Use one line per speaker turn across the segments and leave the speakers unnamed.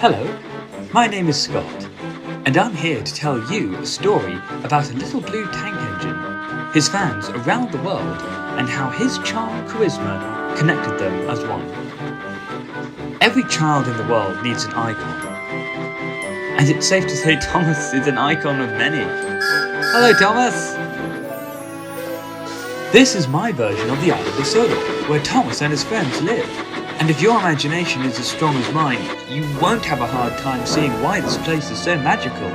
Hello, my name is Scott, and I'm here to tell you a story about a little blue tank engine, his fans around the world, and how his charm and charisma connected them as one. Every child in the world needs an icon, and it's safe to say Thomas is an icon of many. Hello, Thomas! This is my version of the island of Sodor, where Thomas and his friends live. And if your imagination is as strong as mine, you won't have a hard time seeing why this place is so magical.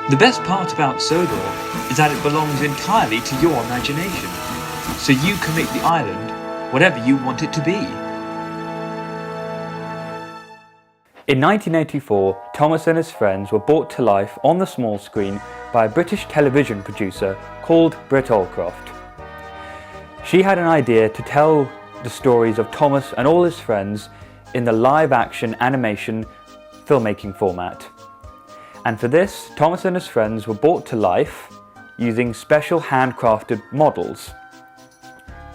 The best part about Sodor is that it belongs entirely to your imagination, so you can make the island whatever you want it to be. In 1984, Thomas and his friends were brought to life on the small screen by a British television producer called Britt Allcroft. She had an idea to tell the stories of Thomas and all his friends in the live-action animation filmmaking format. And for this, Thomas and his friends were brought to life using special handcrafted models.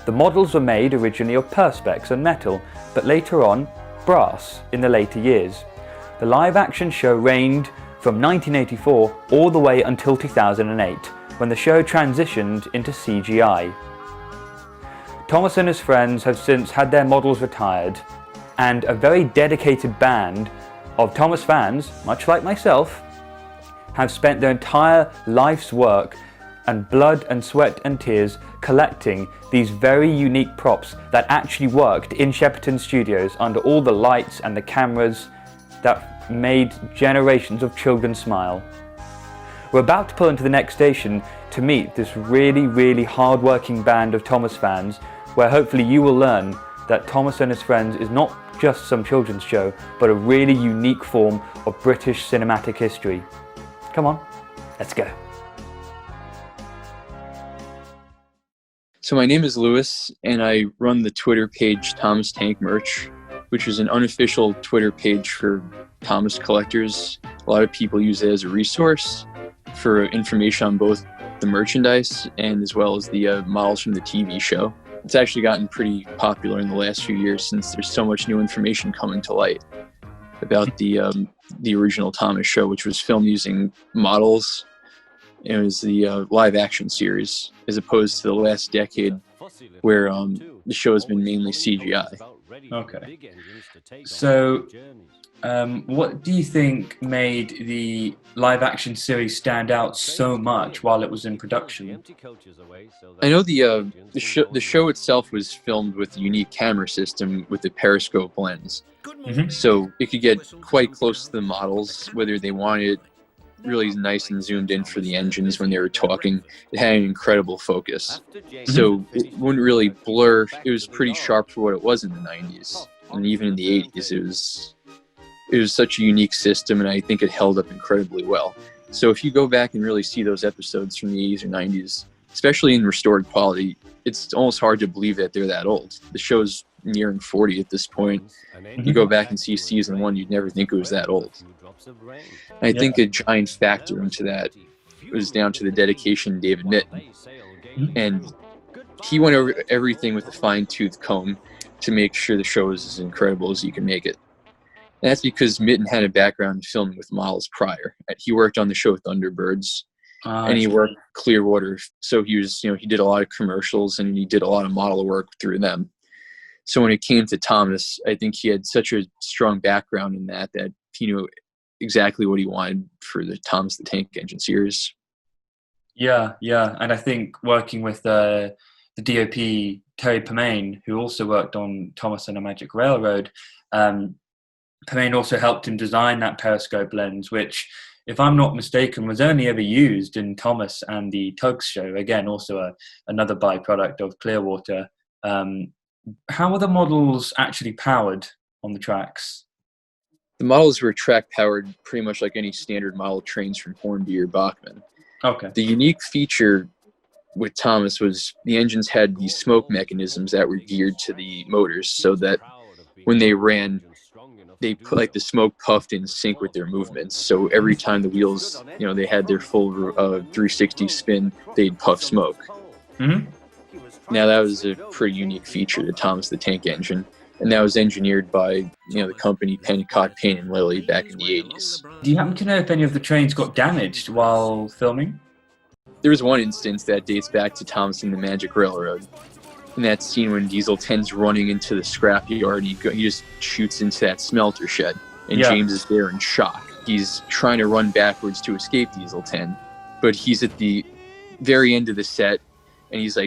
The models were made originally of perspex and metal, but later on brass in the later years. The live-action show reigned from 1984 all the way until 2008, when the show transitioned into CGI. Thomas and his friends have since had their models retired, and a very dedicated band of Thomas fans, much like myself, have spent their entire life's work and blood and sweat and tears collecting these very unique props that actually worked in Shepperton Studios under all the lights and the cameras that made generations of children smile. We're about to pull into the next station to meet this really hard-working band of Thomas fans, where hopefully you will learn that Thomas and his friends is not just some children's show, but a really unique form of British cinematic history. Come on, let's go.
So my name is Lewis, and I run the Twitter page Thomas Tank Merch, which is an unofficial Twitter page for Thomas collectors. A lot of people use it as a resource for information on both the merchandise and as well as the models from the TV show. It's actually gotten pretty popular in the last few years since there's so much new information coming to light about the original Thomas show, which was filmed using models. It was the live-action series, as opposed to the last decade, where the show has been mainly CGI.
Okay. So, what do you think made the live-action series stand out so much while it was in production?
I know the show itself was filmed with a unique camera system with a periscope lens, so it could get quite close to the models, whether they wanted it really nice and zoomed in for the engines when they were talking. It had an incredible focus, so it wouldn't really blur. It was pretty sharp for what it was in the 90s, and even in the 80s it was such a unique system, and I think it held up incredibly well. So if you go back and really see those episodes from the 80s or 90s, especially in restored quality, it's almost hard to believe that they're that old. The show's nearing 40 at this point. You go back and see season 1, you'd never think it was that old. And I think a giant factor into that was down to the dedication of David Mitten. And he went over everything with a fine-tooth comb to make sure the show was as incredible as he could make it. And that's because Mitten had a background in filming with models prior. He worked on the show Thunderbirds, and he worked Clearwater. So he did a lot of commercials, and he did a lot of model work through them. So when it came to Thomas, I think he had such a strong background in that he knew exactly what he wanted for the Thomas the Tank Engine series.
Yeah, and I think working with the DOP Terry Payne, who also worked on Thomas and the Magic Railroad, Payne also helped him design that periscope lens, which, if I'm not mistaken, was only ever used in Thomas and the Tugs show. Again, also another byproduct of Clearwater. How were the models actually powered on the tracks?
The models were track powered pretty much like any standard model trains from Hornby or Bachmann.
Okay.
The unique feature with Thomas was the engines had these smoke mechanisms that were geared to the motors, so that when they ran, they put like the smoke puffed in sync with their movements. So every time the wheels, they had their full 360 spin, they'd puff smoke.
Mm-hmm.
Now that was a pretty unique feature to Thomas the Tank Engine, and that was engineered by the company Payne and Lilly back in the 80s.
Do you happen to know if any of the trains got damaged while filming?
There was one instance that dates back to Thomas and the Magic Railroad. In that scene when Diesel 10's running into the scrap yard, he just shoots into that smelter shed, and James is there in shock. He's trying to run backwards to escape Diesel 10, but he's at the very end of the set, and he's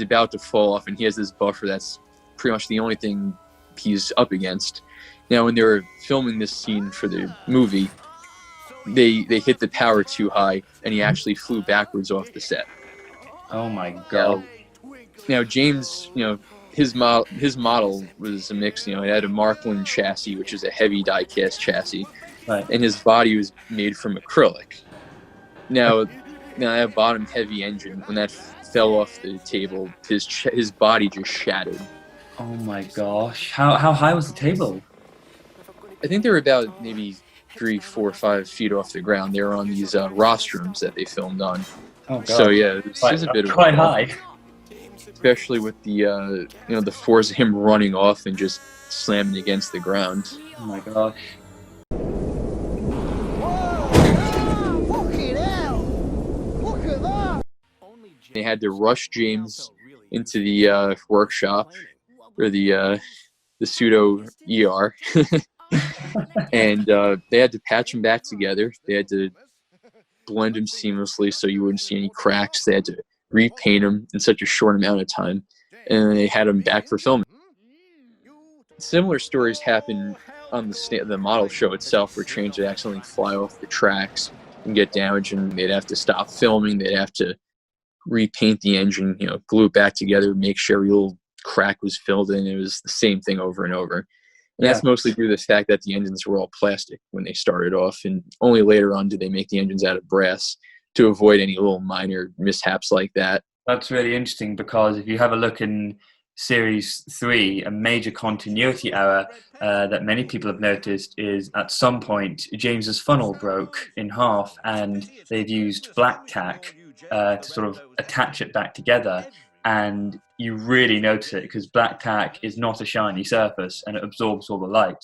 about to fall off, and he has this buffer that's pretty much the only thing he's up against. Now, when they were filming this scene for the movie, they hit the power too high, and he actually flew backwards off the set.
Oh my god!
Now James, his model was a mix. It had a Markland chassis, which is a heavy die-cast chassis,
right,
and his body was made from acrylic. Now that bottom-heavy engine, when that fell off the table, his body just shattered.
Oh my gosh! How high was the table?
I think they were about maybe 3, 4, 5 feet off the ground. They were on these rostrums that they filmed on.
Oh god!
So yeah, it was a bit of
quite high.
Especially with the the force of him running off and just slamming against the ground.
Oh my gosh!
They had to rush James into the workshop, or the pseudo ER, and they had to patch him back together. They had to blend him seamlessly so you wouldn't see any cracks. They had to repaint him in such a short amount of time, and they had him back for filming. Similar stories happen on the model show itself, where trains would accidentally fly off the tracks and get damaged, and they'd have to stop filming. They'd have to repaint the engine, glue it back together, make sure every little crack was filled in. It was the same thing over and over. And that's mostly due to the fact that the engines were all plastic when they started off, and only later on did they make the engines out of brass to avoid any little minor mishaps like that.
That's really interesting, because if you have a look in Series 3, a major continuity error that many people have noticed is at some point James's funnel broke in half, and they've used black tack to sort of attach it back together. And you really notice it because black tack is not a shiny surface and it absorbs all the light.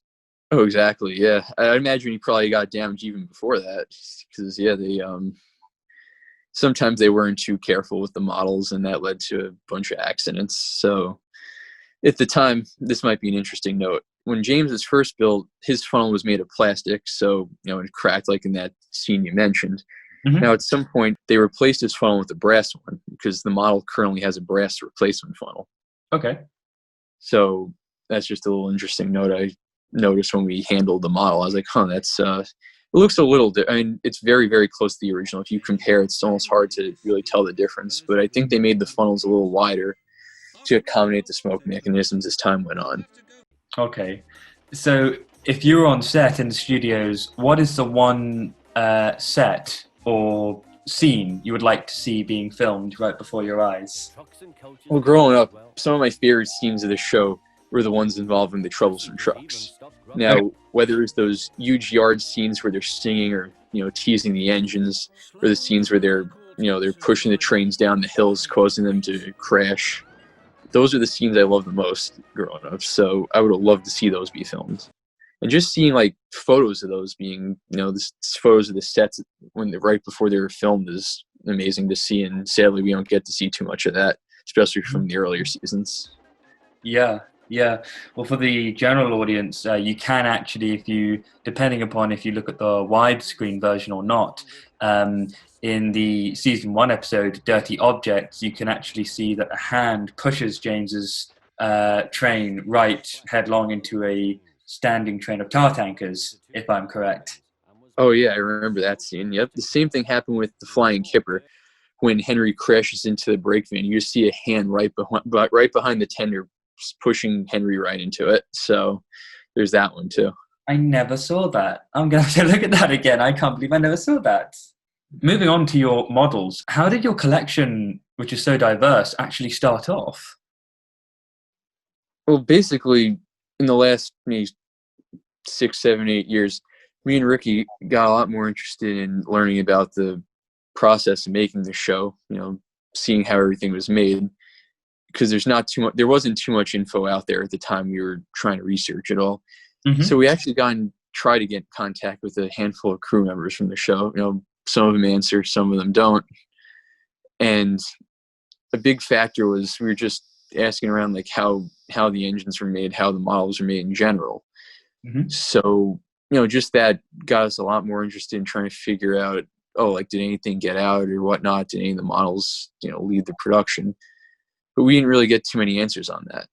Oh, exactly. Yeah, I imagine he probably got damaged even before that, because they sometimes they weren't too careful with the models, and that led to a bunch of accidents. So at the time, this might be an interesting note. When James was first built, his funnel was made of plastic, so it cracked like in that scene you mentioned. Mm-hmm. Now, at some point, they replaced his funnel with a brass one, because the model currently has a brass replacement funnel.
Okay.
So that's just a little interesting note I noticed when we handled the model. I was like, that's it looks a little I mean, it's very, very close to the original. If you compare, it's almost hard to really tell the difference. But I think they made the funnels a little wider to accommodate the smoke mechanisms as time went on.
Okay. So if you were on set in the studios, what is the one set or scene you would like to see being filmed right before your eyes?
Well, growing up, some of my favorite scenes of the show were the ones involving the troublesome trucks. Now, whether it's those huge yard scenes where they're singing or teasing the engines, or the scenes where they're pushing the trains down the hills, causing them to crash, those are the scenes I love the most growing up. So I would have loved to see those be filmed. And just seeing like photos of those being, photos of the sets right before they were filmed is amazing to see. And sadly, we don't get to see too much of that, especially from the earlier seasons.
Yeah. Well, for the general audience, you can actually, depending upon if you look at the widescreen version or not, in the season 1 episode, Dirty Objects, you can actually see that a hand pushes James's train right headlong into a standing train of tar tankers, if I'm correct.
Oh yeah, I remember that scene. Yep, the same thing happened with the Flying Kipper. When Henry crashes into the brake van, you just see a hand right behind the tender, pushing Henry right into it. So there's that one too.
I never saw that. I'm gonna have to look at that again. I can't believe I never saw that. Moving on to your models, how did your collection, which is so diverse, actually start off?
Well, basically, in the last maybe 6, 7, 8 years, me and Ricky got a lot more interested in learning about the process of making the show, seeing how everything was made, because there wasn't too much info out there at the time we were trying to research it all. So we actually tried to get in contact with a handful of crew members from the show. Some of them answer, some of them don't. And a big factor was we were just asking around like how the engines were made, how the models are made in general. So, just that got us a lot more interested in trying to figure out, did anything get out or whatnot? Did any of the models, leave the production? But we didn't really get too many answers on that.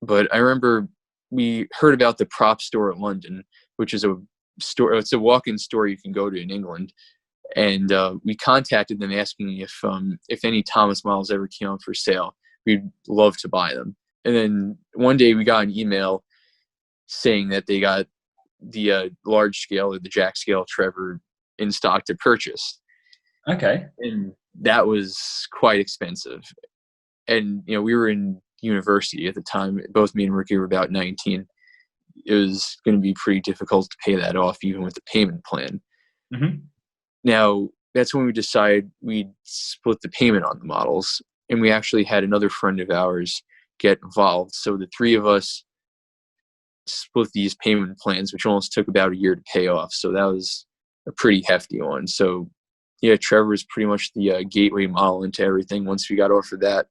But I remember we heard about the prop store in London, which is a store. It's a walk-in store you can go to in England. And we contacted them asking if any Thomas models ever came up for sale. We'd love to buy them. And then one day we got an email saying that they got the large scale or the jack scale Trevor in stock to purchase.
Okay.
And that was quite expensive. And, we were in university at the time. Both me and Ricky were about 19. It was going to be pretty difficult to pay that off, even with the payment plan. Now, that's when we decided we'd split the payment on the models. And we actually had another friend of ours get involved. So the three of us split these payment plans, which almost took about a year to pay off. So that was a pretty hefty one. So yeah, Trevor was pretty much the gateway model into everything. Once we got offered that,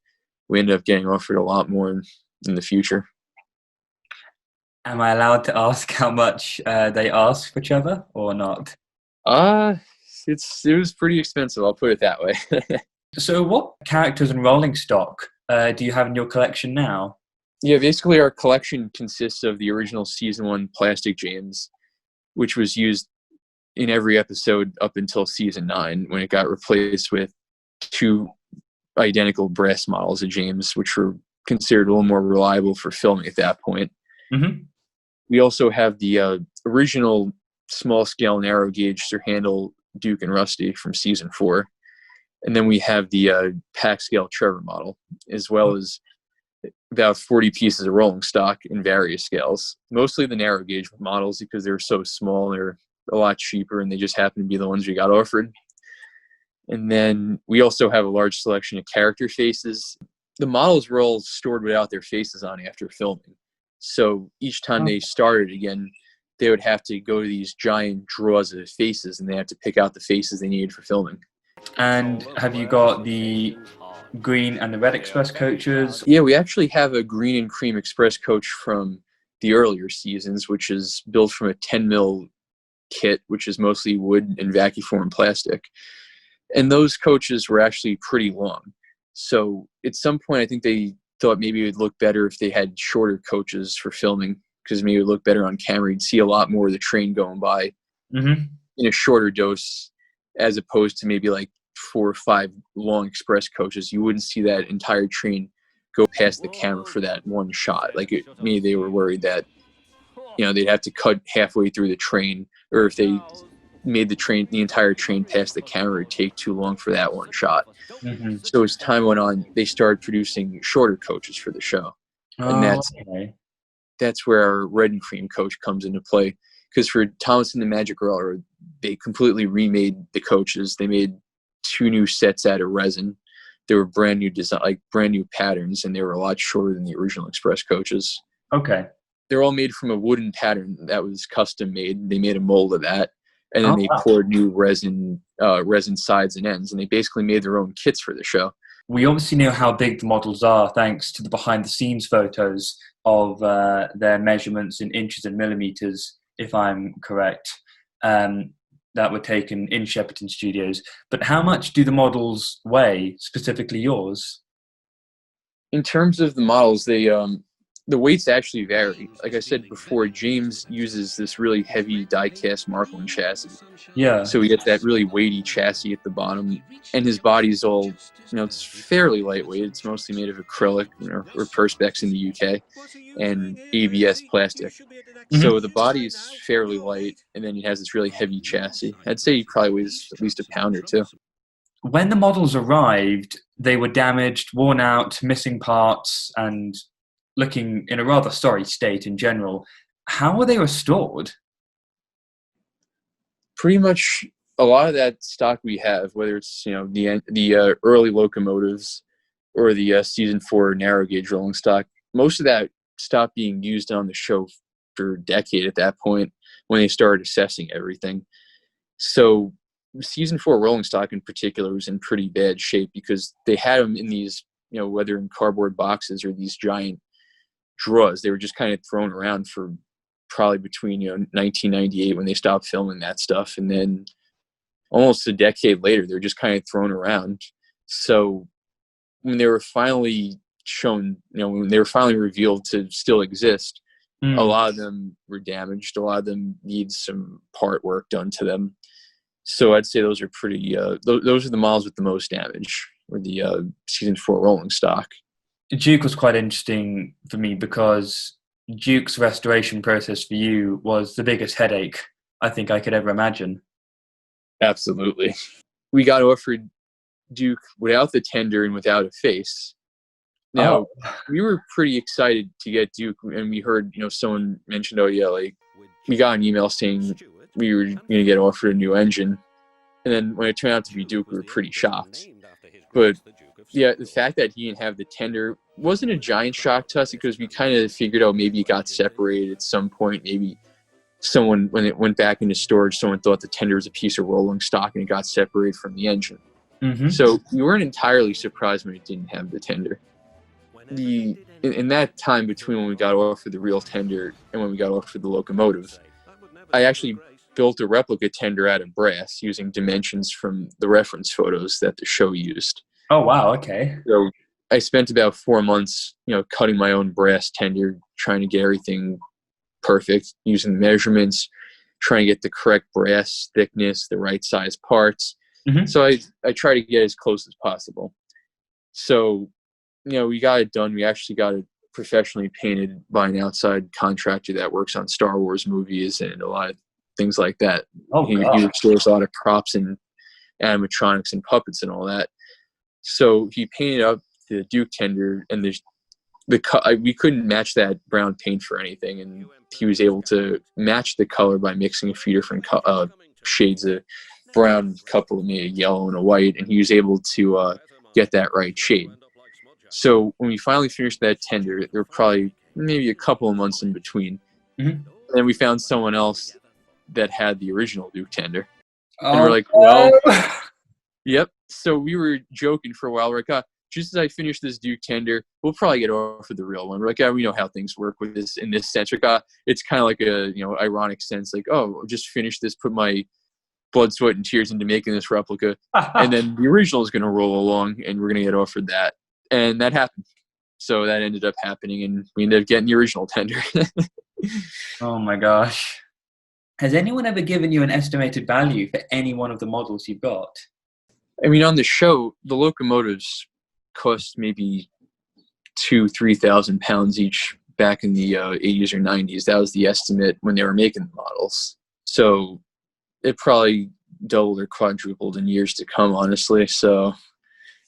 we ended up getting offered a lot more in the future.
Am I allowed to ask how much they asked for Trevor or not?
It was pretty expensive, I'll put it that way.
So what characters and rolling stock do you have in your collection now?
Yeah, basically our collection consists of the original season 1 plastic James, which was used in every episode up until season 9, when it got replaced with 2 identical brass models of James, which were considered a little more reliable for filming at that point. We also have the original small scale narrow gauge Sir Handel, Duke, and Rusty from season 4. And then we have the pack scale Trevor model, as well as about 40 pieces of rolling stock in various scales. Mostly the narrow gauge models, because they're so small, they're a lot cheaper, and they just happen to be the ones we got offered. And then we also have a large selection of character faces. The models were all stored without their faces on after filming. So each time they started again, they would have to go to these giant drawers of faces, and they had to pick out the faces they needed for filming.
And have you got the green and the red express coaches?
Yeah, we actually have a green and cream express coach from the earlier seasons, which is built from a 10 mil kit, which is mostly wood and vacuum plastic. And those coaches were actually pretty long. So at some point, I think they thought maybe it would look better if they had shorter coaches for filming, because maybe it would look better on camera. You'd see a lot more of the train going by in a shorter dose, as opposed to maybe like 4 or 5 long express coaches. You wouldn't see that entire train go past the camera for that one shot. Maybe they were worried that, they'd have to cut halfway through the train, or if they made the entire train past the camera, it'd take too long for that one shot. So as time went on, they started producing shorter coaches for the show. And that's where our red and cream coach comes into play. Because for Thomas and the Magic Roller, they completely remade the coaches. They made 2 new sets out of resin. They were brand new design, brand new patterns, and they were a lot shorter than the original express coaches.
Okay.
They're all made from a wooden pattern that was custom made. They made a mold of that, and then they poured new resin sides and ends, and they basically made their own kits for the show.
We obviously know how big the models are thanks to the behind-the-scenes photos of their measurements in inches and millimeters, if I'm correct, that were taken in Shepperton Studios. But how much do the models weigh, specifically yours?
In terms of the models, the weights actually vary. Like I said before, James uses this really heavy die-cast Markland chassis.
Yeah.
So we get that really weighty chassis at the bottom, and his body's all, it's fairly lightweight. It's mostly made of acrylic, or Perspex in the UK, and ABS plastic. So the body's fairly light, and then he has this really heavy chassis. I'd say he probably weighs at least a pound or 2.
When the models arrived, they were damaged, worn out, missing parts, and looking in a rather sorry state in general. How were they restored?
Pretty much a lot of that stock we have, whether it's the early locomotives or the season 4 narrow gauge rolling stock, most of that stopped being used on the show for a decade at that point when they started assessing everything. So season 4 rolling stock in particular was in pretty bad shape because they had them in these, whether in cardboard boxes or these giant drawers. They were just kind of thrown around for probably between 1998 when they stopped filming that stuff, and then almost a decade later they're just kind of thrown around. So when they were finally shown, when they were finally revealed to still exist, a lot of them were damaged. A lot of them need some part work done to them. So I'd say those are pretty. Those are the models with the most damage, or the season 4 rolling stock.
Duke was quite interesting for me because Duke's restoration process for you was the biggest headache I think I could ever imagine.
Absolutely. We got offered Duke without the tender and without a face. Now, we were pretty excited to get Duke, and we heard, someone mentioned, we got an email saying we were going to get offered a new engine. And then when it turned out to be Duke, we were pretty shocked. But yeah, the fact that he didn't have the tender wasn't a giant shock to us because we kind of figured out maybe it got separated at some point. Maybe someone, when it went back into storage, someone thought the tender was a piece of rolling stock and it got separated from the engine. Mm-hmm. So we weren't entirely surprised when it didn't have the tender. In that time between when we got offered the real tender and when we got offered the locomotive, I actually built a replica tender out of brass using dimensions from the reference photos that the show used.
Oh, wow. Okay.
So I spent about 4 months, cutting my own brass tender, trying to get everything perfect, using measurements, trying to get the correct brass thickness, the right size parts. Mm-hmm. So I try to get as close as possible. So, we got it done. We actually got it professionally painted by an outside contractor that works on Star Wars movies and a lot of things like that. He restores a lot of props and animatronics and puppets and all that. So he painted up the Duke tender, and we couldn't match that brown paint for anything, and he was able to match the color by mixing a few different shades of brown, couple of maybe a yellow and a white, and he was able to get that right shade. So when we finally finished that tender, there were probably maybe a couple of months in between. Mm-hmm. And then we found someone else that had the original Duke tender. And we're like, well, yep. So we were joking for a while. We're like, just as I finish this Duke tender, we'll probably get offered the real one. We're like, we know how things work with this in this sense. Like, it's kind of like a ironic sense, like, just finish this, put my blood, sweat, and tears into making this replica, and then the original is going to roll along, and we're going to get offered that. And that happened. So that ended up happening, and we ended up getting the original tender.
Oh my gosh. Has anyone ever given you an estimated value for any one of the models you've got?
I mean, on the show, the locomotives cost maybe £2,000-3,000 each back in the 80s or 90s. That was the estimate when they were making the models. So it probably doubled or quadrupled in years to come, honestly. So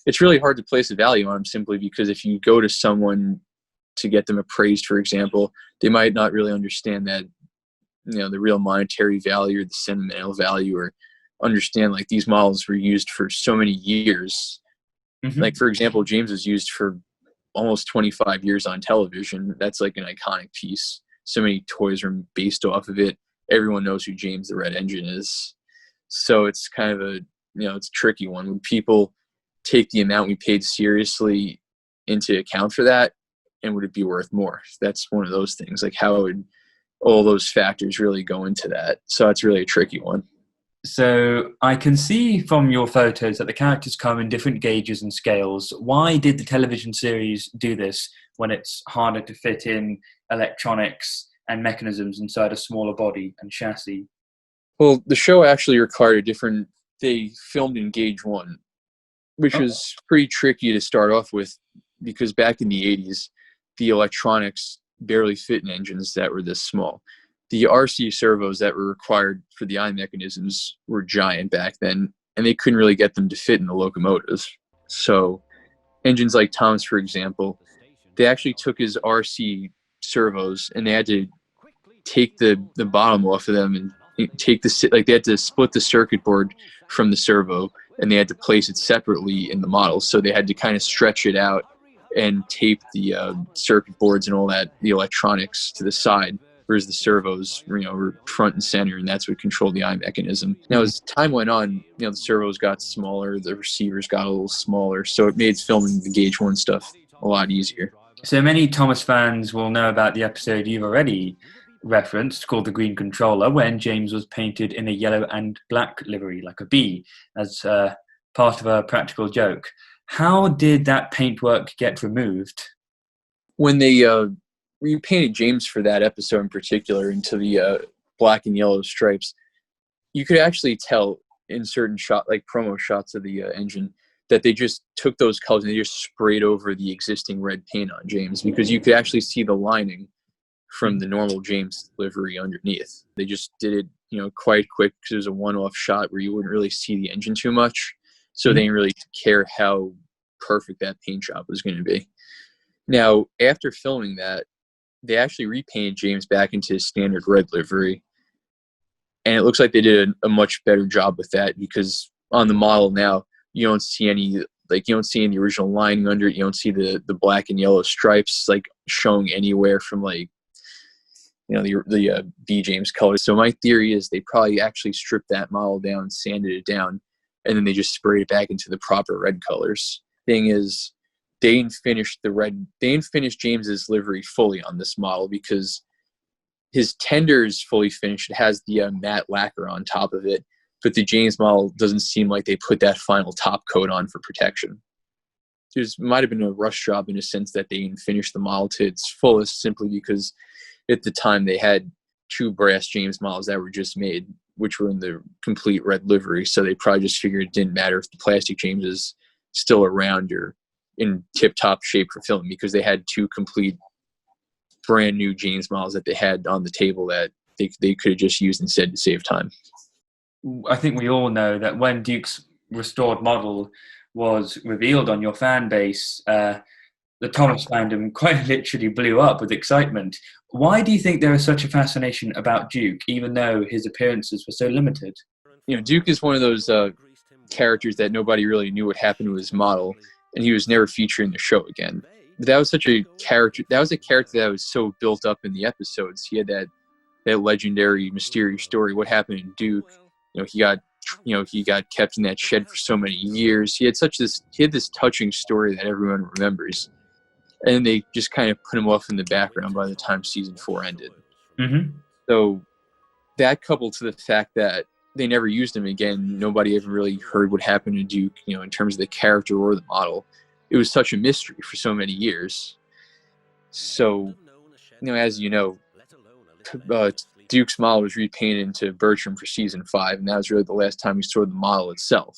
it's really hard to place a value on them simply because if you go to someone to get them appraised, for example, they might not really understand that, the real monetary value or the sentimental value, or understand like these models were used for so many years. Mm-hmm. Like, for example, James was used for almost 25 years on television. That's like an iconic piece. So many toys are based off of it. Everyone knows who James the Red Engine is. So it's kind of a, it's a tricky one. When people take the amount we paid seriously into account for that, and would it be worth more? That's one of those things. Like, how would all those factors really go into that? So it's really a tricky one.
So I can see from your photos that the characters come in different gauges and scales. Why did the television series do this when it's harder to fit in electronics and mechanisms inside a smaller body and chassis?
Well, the show actually required they filmed in gauge 1, which was pretty tricky to start off with because back in the 80s, the electronics barely fit in engines that were this small. The RC servos that were required for the eye mechanisms were giant back then, and they couldn't really get them to fit in the locomotives. So engines like Tom's, for example, they actually took his RC servos and they had to take the bottom off of them take they had to split the circuit board from the servo, and they had to place it separately in the model. So they had to kind of stretch it out and tape the circuit boards and all that, the electronics, to the side, whereas the servos, were front and center, and that's what controlled the eye mechanism. Now, as time went on, the servos got smaller, the receivers got a little smaller, so it made filming the Gauge 1 stuff a lot easier.
So many Thomas fans will know about the episode you've already referenced, called The Green Controller, when James was painted in a yellow and black livery, like a bee, as part of a practical joke. How did that paintwork get removed?
When they repainted James for that episode in particular into the black and yellow stripes, you could actually tell in certain promo shots of the engine, that they just took those colors and they just sprayed over the existing red paint on James, because you could actually see the lining from the normal James livery underneath. They just did it, quite quick, because it was a one-off shot where you wouldn't really see the engine too much. So they didn't really care how perfect that paint job was going to be. Now, after filming that, they actually repainted James back into his standard red livery. And it looks like they did a much better job with that, because on the model now, you don't see any the original lining under it. You don't see the black and yellow stripes showing anywhere from the B James colors. So my theory is they probably actually stripped that model down, sanded it down, and then they just sprayed it back into the proper red colors. Thing is, they didn't finish James's livery fully on this model, because his tender is fully finished. It has the matte lacquer on top of it, but the James model doesn't seem like they put that final top coat on for protection. There might have been a rush job in a sense that they didn't finish the model to its fullest, simply because at the time they had 2 brass James models that were just made, which were in the complete red livery. So they probably just figured it didn't matter if the plastic James is still around or in tip-top shape for filming, because they had 2 complete brand new James models that they had on the table that they could have just used instead to save time.
I think we all know that when Duke's restored model was revealed on your fan base, the Thomas fandom quite literally blew up with excitement. Why do you think there is such a fascination about Duke, even though his appearances were so limited?
Duke is one of those characters that nobody really knew what happened to his model, and he was never featured in the show again. But that was such a character. That was a character that was so built up in the episodes. He had that legendary, mysterious story. What happened to Duke? He got kept in that shed for so many years. He had this touching story that everyone remembers, and they just kind of put him off in the background by the time season 4 ended.
Mm-hmm.
So that, coupled to the fact that they never used him again, nobody ever really heard what happened to Duke, in terms of the character or the model. It was such a mystery for so many years. So, as you know, Duke's model was repainted into Bertram for season 5, and that was really the last time we saw the model itself.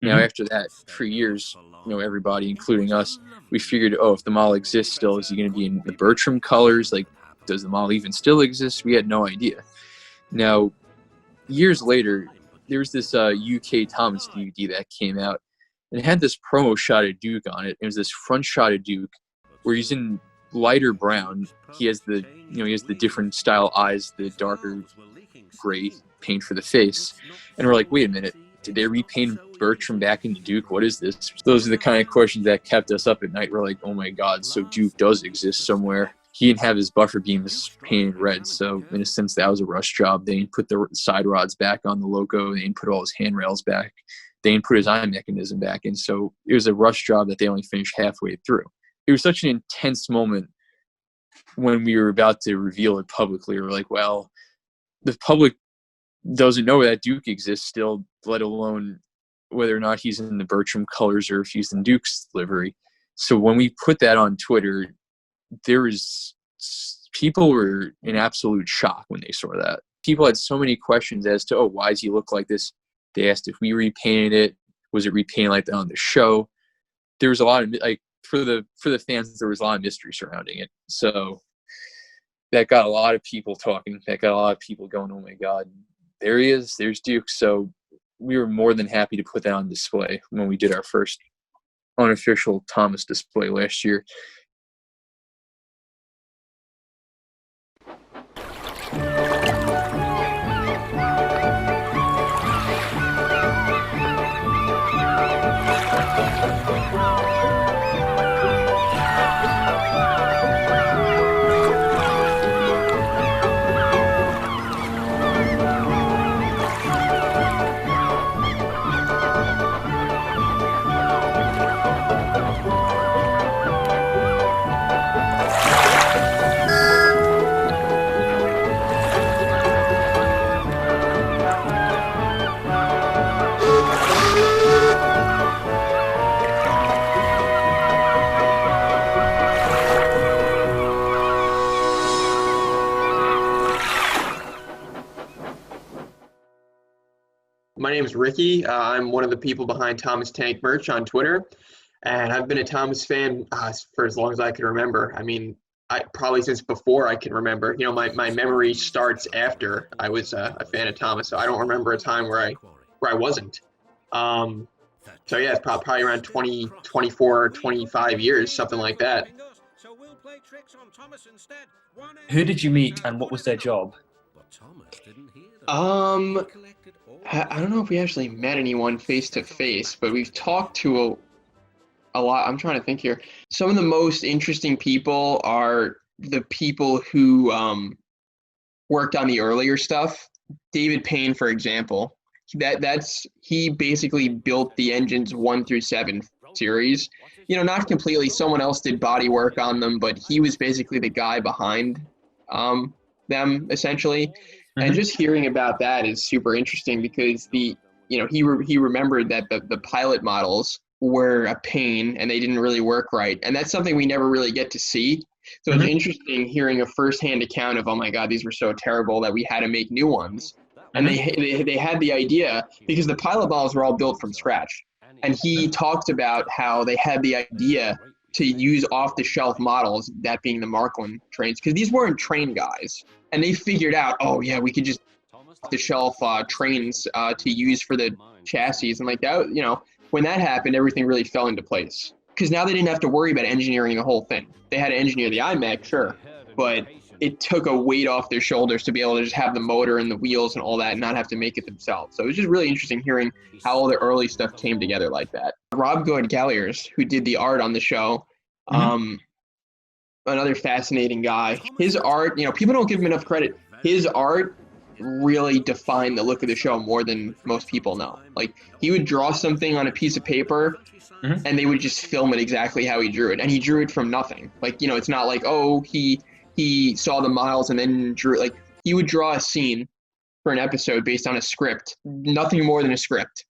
Now, after that, for years, everybody, including us, we figured, if the model exists still, is he going to be in the Bertram colors? Does the model even still exist? We had no idea. Now, years later, there was this UK Thomas DVD that came out, and it had this promo shot of Duke on it. It was this front shot of Duke where he's in lighter brown. He has the different style eyes, the darker gray paint for the face. And we're like, wait a minute, did they repaint Bertram back into Duke? What is this? Those are the kind of questions that kept us up at night. We're like, oh my God, so Duke does exist somewhere. He didn't have his buffer beams painted red, so in a sense that was a rush job. They didn't put the side rods back on the loco. They didn't put all his handrails back. They didn't put his eye mechanism back. And so it was a rush job that they only finished halfway through. It was such an intense moment when we were about to reveal it publicly. We were like, well, the public doesn't know that Duke exists still, let alone whether or not he's in the Bertram colors or if he's in Duke's livery. So when we put that on Twitter, people were in absolute shock when they saw that. People had so many questions as to, why does he look like this? They asked if we repainted it. Was it repainted like that on the show? There was a lot of, for the fans, there was a lot of mystery surrounding it. So that got a lot of people talking. That got a lot of people going, oh my God, there he is. There's Duke. So we were more than happy to put that on display when we did our first unofficial Thomas display last year.
My name is Ricky. I'm one of the people behind Thomas Tank Merch on Twitter, and I've been a Thomas fan for as long as I can remember. I mean, probably since before I can remember. My memory starts after I was a fan of Thomas, so I don't remember a time where I wasn't. So yeah, it's probably around 20, 24, 25 years, something like that.
Who did you meet and what was their job?
I don't know if we actually met anyone face to face, but we've talked to a lot. I'm trying to think here. Some of the most interesting people are the people who worked on the earlier stuff. David Payne, for example. He basically built the engines 1 through 7 series. Not completely. Someone else did body work on them, but he was basically the guy behind them essentially. And just hearing about that is super interesting because he remembered that the pilot models were a pain and they didn't really work right, and that's something we never really get to see. So it's interesting hearing a firsthand account of, oh my God, these were so terrible that we had to make new ones. And they had the idea because the pilot models were all built from scratch. And he talked about how they had the idea to use off-the-shelf models, that being the Mark I trains, because these weren't train guys. And they figured out, oh yeah, we could just off-the-shelf trains to use for the chassis. And like that, when that happened, everything really fell into place. Because now they didn't have to worry about engineering the whole thing. They had to engineer the iMac, sure, but it took a weight off their shoulders to be able to just have the motor and the wheels and all that and not have to make it themselves. So it was just really interesting hearing how all the early stuff came together like that. Rob Good-Galliers, who did the art on the show, another fascinating guy. His art, people don't give him enough credit. His art really defined the look of the show more than most people know. Like, he would draw something on a piece of paper and they would just film it exactly how he drew it. And he drew it from nothing. Like, it's not like, oh, he saw the models and then drew it. Like, he would draw a scene for an episode based on a script, nothing more than a script.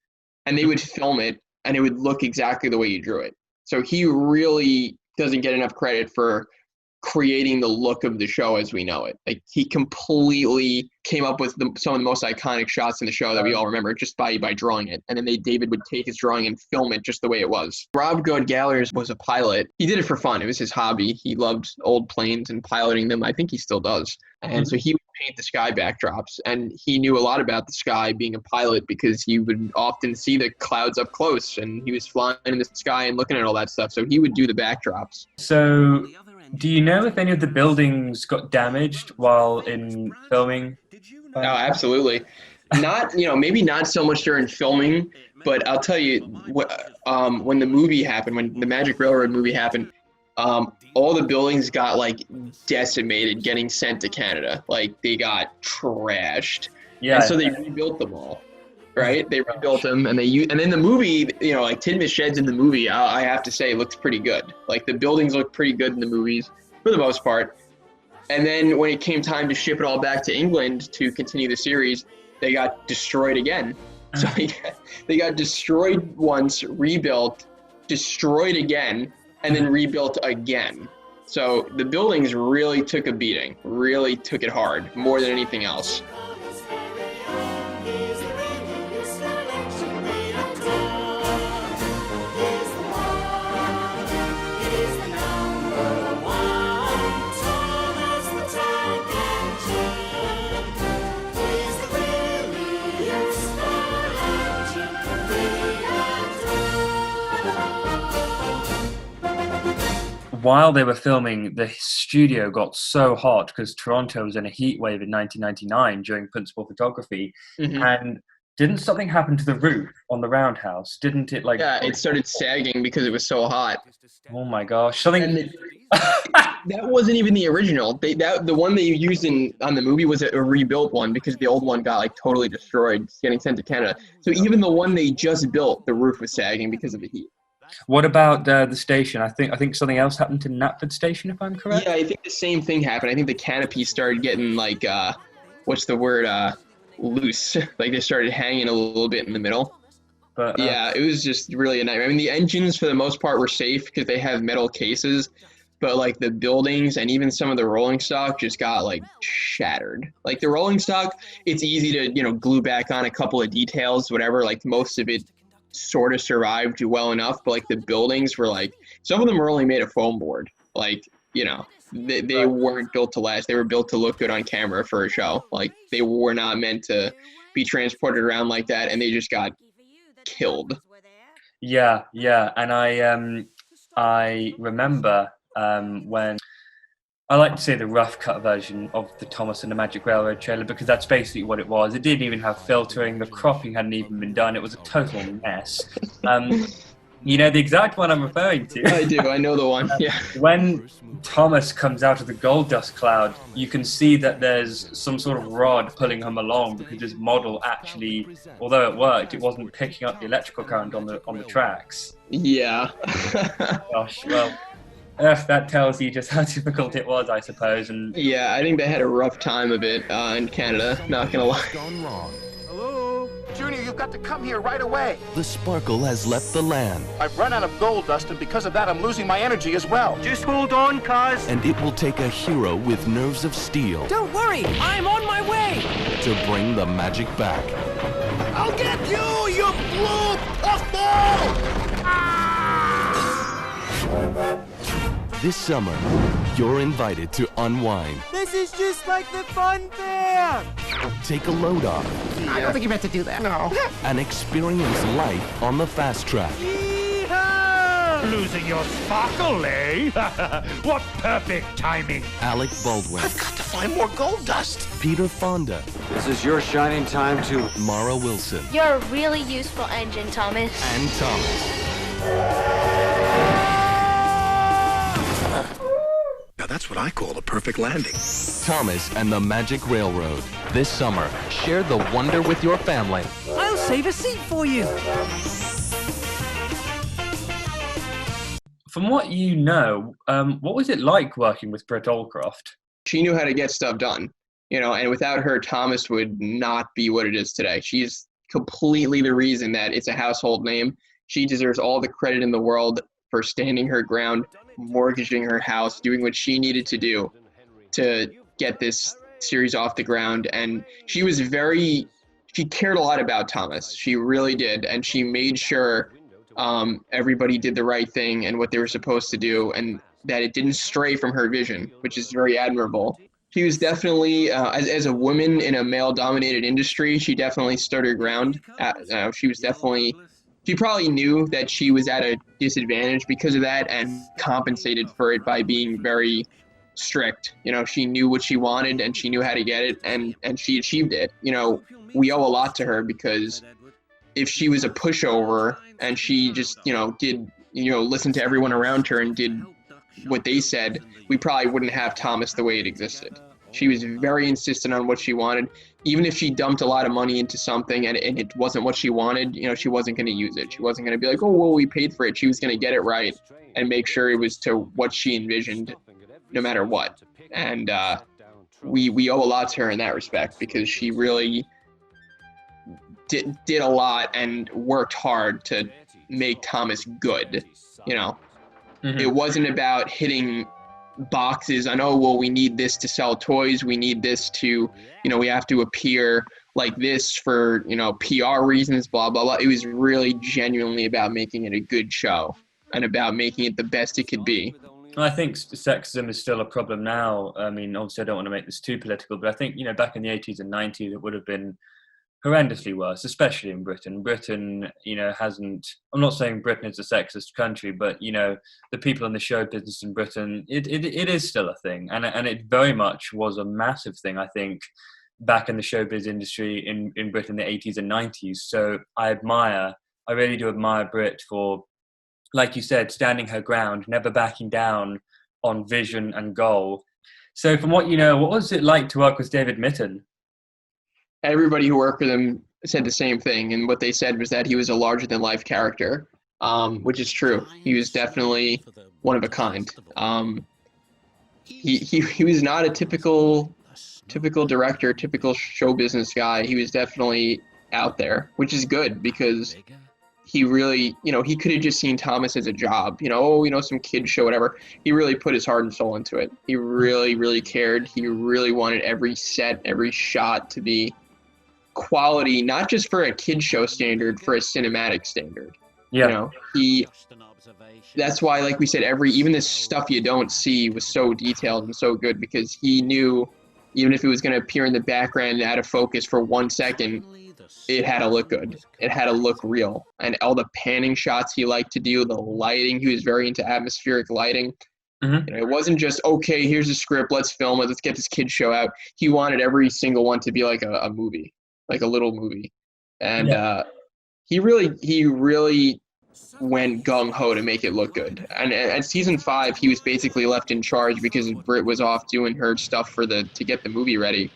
And they would film it and it would look exactly the way you drew it. So he really doesn't get enough credit for creating the look of the show as we know it. Like, he completely came up with some of the most iconic shots in the show that we all remember just by drawing it. And then David would take his drawing and film it just the way it was. Rob Good-Galliers was a pilot. He did it for fun. It was his hobby. He loved old planes and piloting them. I think he still does. And so he would paint the sky backdrops. And he knew a lot about the sky being a pilot because he would often see the clouds up close and he was flying in the sky and looking at all that stuff. So he would do the backdrops.
So do you know if any of the buildings got damaged while in filming?
Oh, absolutely. Not, maybe not so much during filming, but I'll tell you, when the movie happened, when the Magic Railroad movie happened, all the buildings got decimated getting sent to Canada. Like, they got trashed. Yeah. And so they rebuilt them all. Right? They rebuilt them and then the movie, Tidmouth Sheds in the movie, I have to say, looks pretty good. Like, the buildings look pretty good in the movies for the most part. And then when it came time to ship it all back to England to continue the series, they got destroyed again. So they got destroyed once, rebuilt, destroyed again, and then rebuilt again. So the buildings really took a beating, really took it hard, more than anything else.
While they were filming, the studio got so hot because Toronto was in a heat wave in 1999 during principal photography. And didn't something happen to the roof on the roundhouse? Didn't it
Yeah, it started sagging because it was so hot.
Oh my gosh. Something.
That wasn't even the original. The one they used on the movie was a rebuilt one because the old one got totally destroyed, getting sent to Canada. So even the one they just built, the roof was sagging because of the heat.
What about the station? I think something else happened to Knapford Station, if I'm correct.
Yeah, I think the same thing happened. I think the canopy started getting loose. Like, they started hanging a little bit in the middle. But yeah, it was just really a nightmare. I mean, the engines for the most part were safe because they have metal cases, but like the buildings and even some of the rolling stock just got like shattered. Like the rolling stock, it's easy to, glue back on a couple of details, whatever. Like most of it sort of survived well enough, but like the buildings were like, some of them were only made of foam board. Like, they weren't built to last. They were built to look good on camera for a show. Like they were not meant to be transported around like that, and they just got killed.
Yeah, and I remember when I like to say the rough cut version of the Thomas and the Magic Railroad trailer, because that's basically what it was. It didn't even have filtering. The cropping hadn't even been done. It was a total mess. You know the exact one I'm referring to.
I do. I know the one. Yeah.
When Thomas comes out of the gold dust cloud, you can see that there's some sort of rod pulling him along, because his model actually, although it worked, it wasn't picking up the electrical current on the tracks.
Yeah.
Gosh, well, that tells you just how difficult it was, I suppose. And
yeah, I think they had a rough time of it in Canada. Not gonna lie.
Gone wrong.
Hello? Junior, you've got to come here right away.
The sparkle has left the land.
I've run out of gold dust, and because of that, I'm losing my energy as well.
Just hold on, cuz.
And it will take a hero with nerves of steel.
Don't worry, I'm on my way.
To bring the magic back.
I'll get you, you blue puffball!
This summer, you're invited to unwind.
This is just like the fun fair.
Take a load off.
I don't think you meant to do that. No.
And experience life on the fast track.
Yeehaw!
Losing your sparkle, eh? What perfect timing.
Alec Baldwin.
I've got to find more gold dust.
Peter Fonda.
This is your shining time to
Mara Wilson.
You're a really useful engine, Thomas.
And Thomas.
Now that's what I call a perfect landing.
Thomas and the Magic Railroad. This summer, share the wonder with your family.
I'll save a seat for you.
from what you know, what was it like working with Britt Allcroft?
She knew how to get stuff done, and without her, Thomas would not be what it is today. She's completely the reason that it's a household name. She deserves all the credit in the world for standing her ground, mortgaging her house, doing what she needed to do to get this series off the ground. And she cared a lot about Thomas. She really did. And she made sure everybody did the right thing and what they were supposed to do, and that it didn't stray from her vision, which is very admirable. She was definitely, as a woman in a male-dominated industry, she definitely stood her ground. She probably knew that she was at a disadvantage because of that and compensated for it by being very strict. She knew what she wanted and she knew how to get it, and she achieved it. We owe a lot to her, because if she was a pushover and she just, did, listen to everyone around her and did what they said, we probably wouldn't have Thomas the way it existed. She was very insistent on what she wanted. Even if she dumped a lot of money into something and it wasn't what she wanted, she wasn't going to use it. She wasn't going to be like, oh, well, we paid for it. She was going to get it right and make sure it was to what she envisioned, no matter what. And we owe a lot to her in that respect, because she really did a lot and worked hard to make Thomas good. Mm-hmm. It wasn't about hitting boxes on, oh, well, we need this to sell toys, we need this to, we have to appear like this for, PR reasons, blah, blah, blah. It was really genuinely about making it a good show and about making it the best it could be.
I think sexism is still a problem now. I mean, obviously, I don't want to make this too political, but I think, back in the 80s and 90s, it would have been horrendously worse, especially in Britain. Britain, hasn't, I'm not saying Britain is a sexist country, but, the people in the show business in Britain, it is still a thing. And it very much was a massive thing, I think, back in the showbiz industry in Britain in the 80s and 90s. So I really do admire Brit for, like you said, standing her ground, never backing down on vision and goal. So from what you know, what was it like to work with David Mitton?
Everybody who worked with him said the same thing, and what they said was that he was a larger-than-life character, which is true. He was definitely one of a kind. He was not a typical director, typical show business guy. He was definitely out there, which is good, because he really, he could have just seen Thomas as a job, some kid show, whatever. He really put his heart and soul into it. He really, really cared. He really wanted every set, every shot to be quality, not just for a kid show standard, for a cinematic standard.
Yeah.
That's why, like we said, even this stuff you don't see was so detailed and so good, because he knew even if it was going to appear in the background out of focus for 1 second, it had to look good. It had to look real. And all the panning shots he liked to do, the lighting, he was very into atmospheric lighting. It wasn't just, okay, here's a script, let's film it, let's get this kid show out. He wanted every single one to be like a movie, like a little movie. And he really went gung-ho to make it look good. And at season 5, he was basically left in charge because Britt was off doing her stuff to get the movie ready.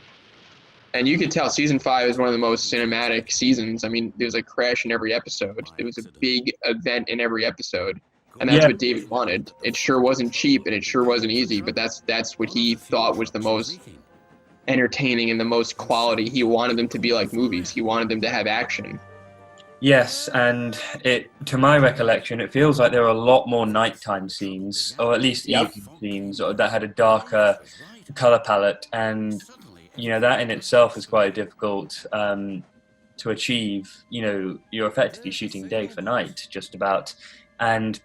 And you could tell season 5 is one of the most cinematic seasons. I mean, there was a crash in every episode. There was a big event in every episode. And that's what David wanted. It sure wasn't cheap and it sure wasn't easy, but that's what he thought was the most entertaining and the most quality. He wanted them to be like movies. He wanted them to have action.
Yes, and to my recollection, it feels like there are a lot more nighttime scenes, or at least evening scenes, that had a darker color palette, and that in itself is quite difficult to achieve. You're effectively shooting day for night, just about, and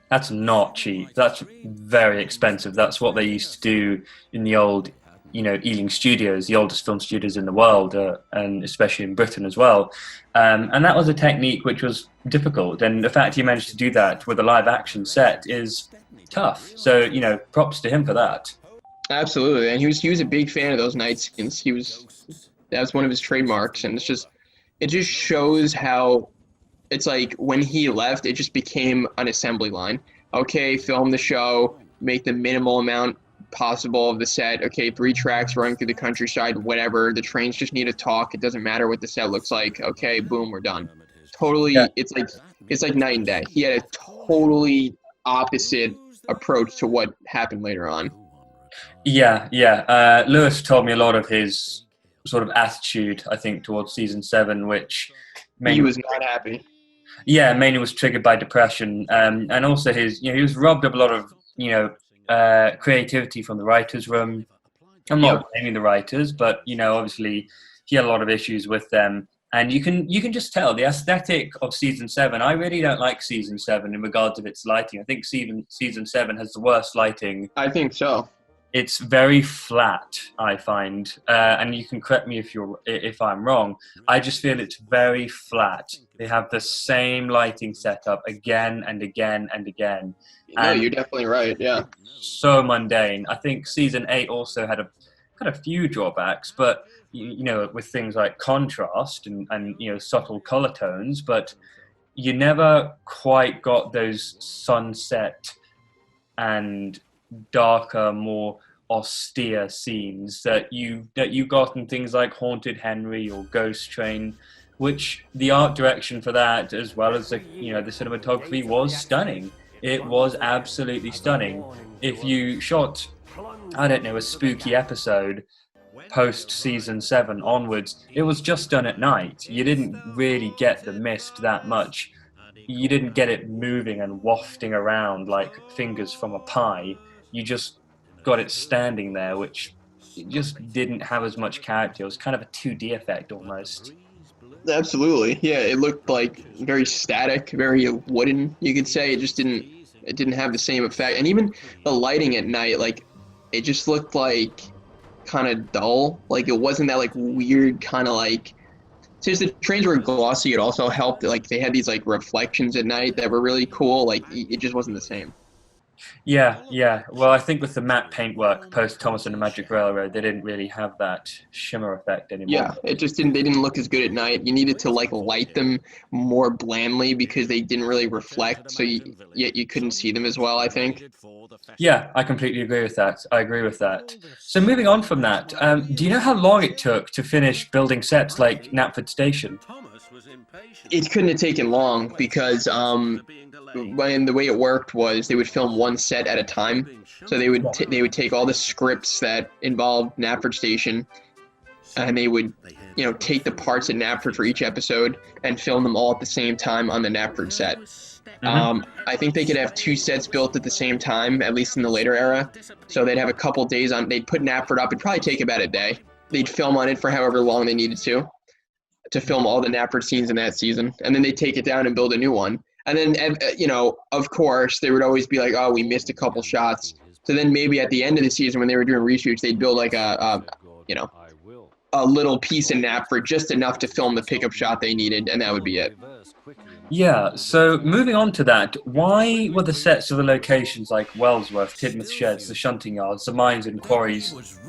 that's not cheap. That's very expensive. That's what they used to do in the old Ealing Studios, the oldest film studios in the world, and especially in Britain as well. And that was a technique which was difficult. And the fact he managed to do that with a live action set is tough. So, props to him for that.
Absolutely. And he was a big fan of those night scenes. That was one of his trademarks. And it just shows how it's like when he left, it just became an assembly line. Okay, film the show, make the minimal amount possible of the set. Okay, 3 tracks running through the countryside, whatever. The trains just need to talk. It doesn't matter what the set looks like. Okay, boom, we're done. Totally, it's like night and day. He had a totally opposite approach to what happened later on.
Yeah. Lewis told me a lot of his sort of attitude, I think, towards season 7, which
he was not happy.
Yeah, mainly was triggered by depression, and also he was robbed of a lot of creativity from the writers' room. I'm not blaming the writers, but obviously he had a lot of issues with them, and you can just tell the aesthetic of season 7. I really don't like season 7 in regards of its lighting. I think season 7 has the worst lighting.
I think so.
It's very flat, I find, and you can correct me if I'm wrong. I just feel it's very flat. They have the same lighting setup again and again and again.
No, you're definitely right. Yeah.
So mundane. I think season 8 also had a few drawbacks, but with things like contrast and subtle color tones, but you never quite got those sunset and darker, more austere scenes that you got in things like Haunted Henry or Ghost Train, which the art direction for that, as well as the cinematography, was stunning. It was absolutely stunning. If you shot, I don't know, a spooky episode post season 7 onwards, it was just done at night. You didn't really get the mist that much. You didn't get it moving and wafting around like fingers from a pie. You just got it standing there, which just didn't have as much character. It was kind of a 2D effect almost.
Absolutely. Yeah, it looked like very static, very wooden, you could say. It didn't have the same effect. And even the lighting at night, like, it just looked like kind of dull. Like, it wasn't that, like, weird kind of, like... Since the trains were glossy, it also helped. Like, they had these, like, reflections at night that were really cool. Like, it just wasn't the same.
Yeah. Well, I think with the matte paintwork post Thomas and the Magic Railroad, they didn't really have that shimmer effect anymore.
Yeah, it just didn't. They didn't look as good at night. You needed to light them more blandly because they didn't really reflect, so you couldn't see them as well, I think.
Yeah, I completely agree with that. So moving on from that, do you know how long it took to finish building sets like Knapford Station?
It couldn't have taken long because when the way it worked was they would film one set at a time. So they would take all the scripts that involved Knapford Station, and they would, take the parts at Knapford for each episode and film them all at the same time on the Knapford set. I think they could have 2 sets built at the same time, at least in the later era. So they'd have a couple days on. They'd put Knapford up. It'd probably take about a day. They'd film on it for however long they needed to film all the Knapford scenes in that season, and then they'd take it down and build a new one. And then, of course, they would always be like, "Oh, we missed a couple shots." So then maybe at the end of the season, when they were doing reshoots, they'd build like a little piece in Knapford, just enough to film the pickup shot they needed, and that would be it.
Yeah, so moving on to that, why were the sets of the locations like Wellsworth, Tidmouth Sheds, the shunting yards, the mines and quarries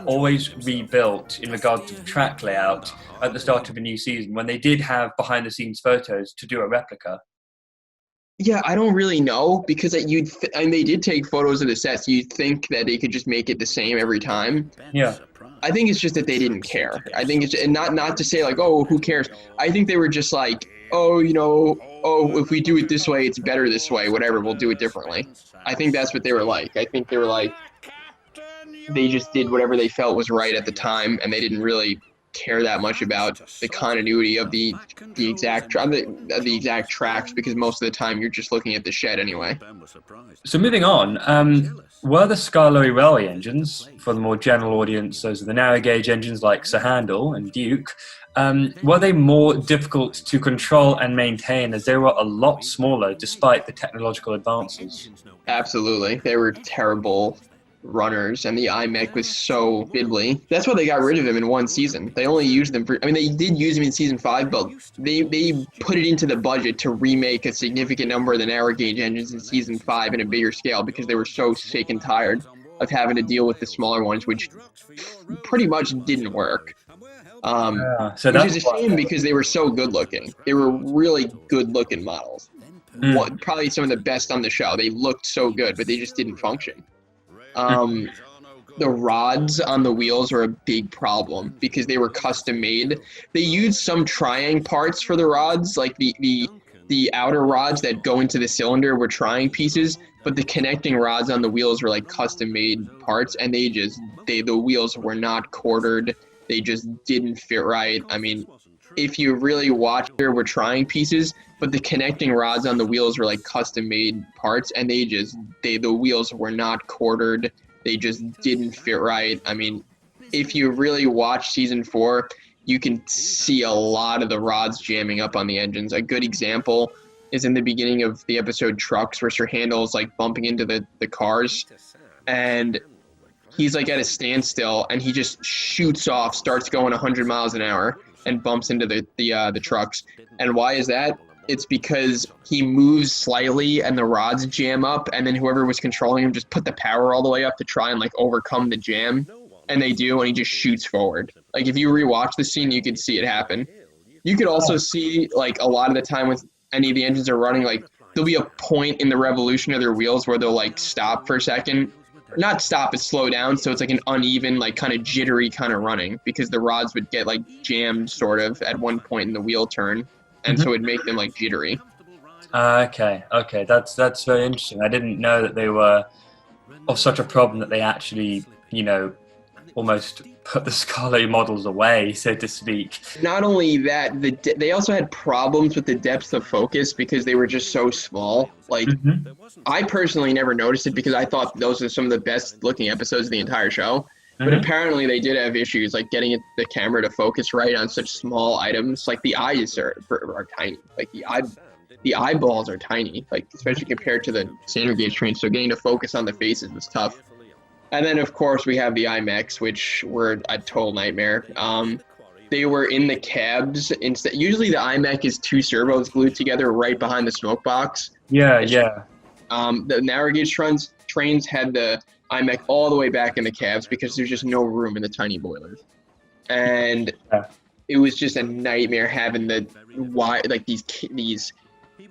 always rebuilt in regard to the track layout at the start of a new season when they did have behind-the-scenes photos to do a replica?
Yeah, I don't really know, because and they did take photos of the sets. You'd think that they could just make it the same every time.
Yeah.
I think it's just that they didn't care. I think it's and not to say like, oh, who cares? I think they were just like, if we do it this way, it's better this way. Whatever, we'll do it differently. I think that's what they were like. I think they were like, they just did whatever they felt was right at the time, and they didn't really care that much about the continuity of the exact tracks, because most of the time you're just looking at the shed anyway.
So moving on, were the Scarlet Railway engines, for the more general audience, those are the narrow gauge engines like Sir Handel and Duke, were they more difficult to control and maintain as they were a lot smaller despite the technological advances?
Absolutely. They were terrible runners, and the iMech was so fiddly. That's why they got rid of him in one season. They only used them they did use him in season 5, but they put it into the budget to remake a significant number of the narrow gauge engines in season 5 in a bigger scale, because they were so sick and tired of having to deal with the smaller ones, which pretty much didn't work.
So
which is a shame, because they were so good looking. They were really good looking models. Probably some of the best on the show. They looked so good, but they just didn't function. The rods on the wheels were a big problem because they were custom made. They used some triang parts for the rods, like the outer rods that go into the cylinder were triang pieces, but the connecting rods on the wheels were like custom made parts, and the wheels were not quartered. They just didn't fit right. I mean, if you really watch, there were triang pieces, but the connecting rods on the wheels were like custom made parts, and the wheels were not quartered. They just didn't fit right. I mean, if you really watch season 4, you can see a lot of the rods jamming up on the engines. A good example is in the beginning of the episode Trucks, where Sir Handel's like bumping into the cars, and he's like at a standstill, and he just shoots off, starts going 100 miles an hour, and bumps into the trucks. And why is that? It's because he moves slightly and the rods jam up, and then whoever was controlling him just put the power all the way up to try and like overcome the jam, and they do, and he just shoots forward. Like if you rewatch the scene, you could see it happen. You could also see like a lot of the time when any of the engines are running, like there'll be a point in the revolution of their wheels where they'll like stop for a second. Not stop, but slow down, so it's like an uneven, like kind of jittery kind of running, because the rods would get like jammed sort of at one point in the wheel turn, and so it'd make them like jittery.
Okay, that's very interesting. I didn't know that they were of such a problem that they actually, almost put the Scarlet models away, so to speak.
Not only that, they also had problems with the depth of focus because they were just so small. Like, I personally never noticed it because I thought those are some of the best looking episodes of the entire show. But apparently they did have issues, like getting the camera to focus right on such small items. Like the eyes are tiny. Like the eyeballs are tiny, like especially compared to the standard gauge trains. So getting to focus on the faces was tough. And then, of course, we have the iMechs, which were a total nightmare. They were in the cabs. Usually the iMech is 2 servos glued together right behind the smoke box.
Yeah.
The narrow gauge trains had the iMech all the way back in the cabs because there's just no room in the tiny boilers. And it was just a nightmare having these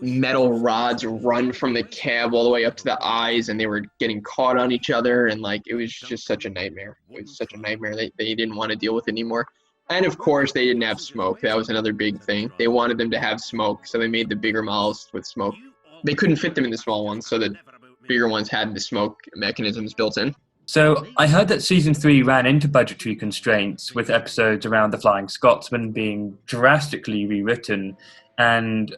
metal rods run from the cab all the way up to the eyes, and they were getting caught on each other, and like it was just such a nightmare. It was such a nightmare. They didn't want to deal with it anymore. And of course they didn't have smoke. That was another big thing. They wanted them to have smoke, so they made the bigger models with smoke. They couldn't fit them in the small ones, so the bigger ones had the smoke mechanisms built in.
So I heard that season 3 ran into budgetary constraints, with episodes around the Flying Scotsman being drastically rewritten, and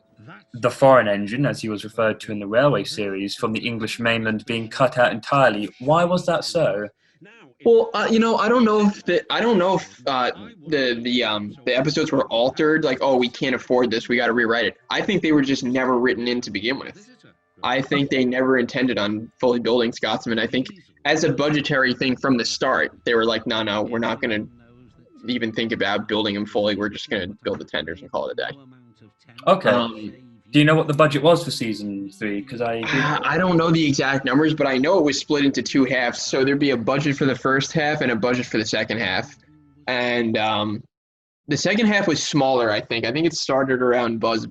the foreign engine, as he was referred to in the Railway series, from the English mainland being cut out entirely. Why was that so?
Well, I don't know if the episodes were altered. Like, oh, we can't afford this, we got to rewrite it. I think they were just never written in to begin with. I think they never intended on fully building Scotsman. I think as a budgetary thing from the start, they were like, no, we're not going to even think about building him fully. We're just going to build the tenders and call it a day.
Okay. Do you know what the budget was for season 3? Because
I don't know the exact numbers, but I know it was split into 2 halves. So there'd be a budget for the first half and a budget for the second half. And the second half was smaller, I think. I think it started around Buzz.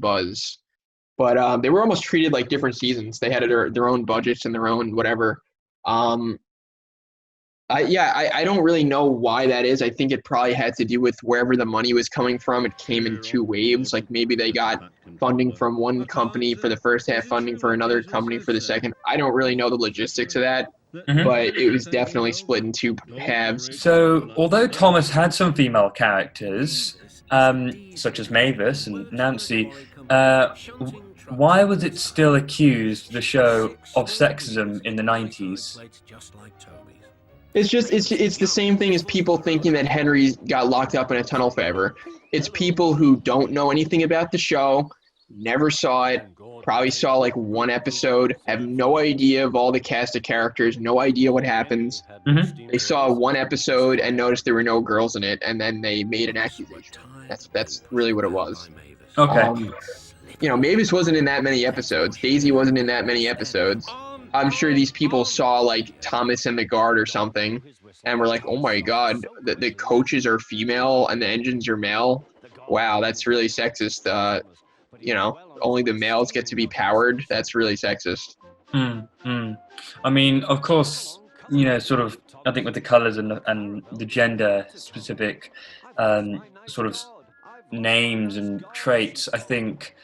But they were almost treated like different seasons. They had their own budgets and their own whatever. I don't really know why that is. I think it probably had to do with wherever the money was coming from. It came in 2 waves. Like maybe they got funding from one company for the first half, funding for another company for the second. I don't really know the logistics of that, but it was definitely split in 2 halves.
So although Thomas had some female characters, such as Mavis and Nancy, why was it still accused, the show, of sexism in the 90s?
It's the same thing as people thinking that Henry got locked up in a tunnel forever. It's people who don't know anything about the show, never saw it, probably saw like 1 episode, have no idea of all the cast of characters, no idea what happens. They saw 1 episode and noticed there were no girls in it, and then they made an accusation. That's really what it was.
Okay.
Mavis wasn't in that many episodes. Daisy wasn't in that many episodes. I'm sure these people saw like Thomas and the Guard or something and were like, oh my God, the coaches are female and the engines are male. Wow, that's really sexist. Only the males get to be powered. That's really sexist.
I mean, of course, sort of, I think with the colors and the gender specific sort of names and traits, I think,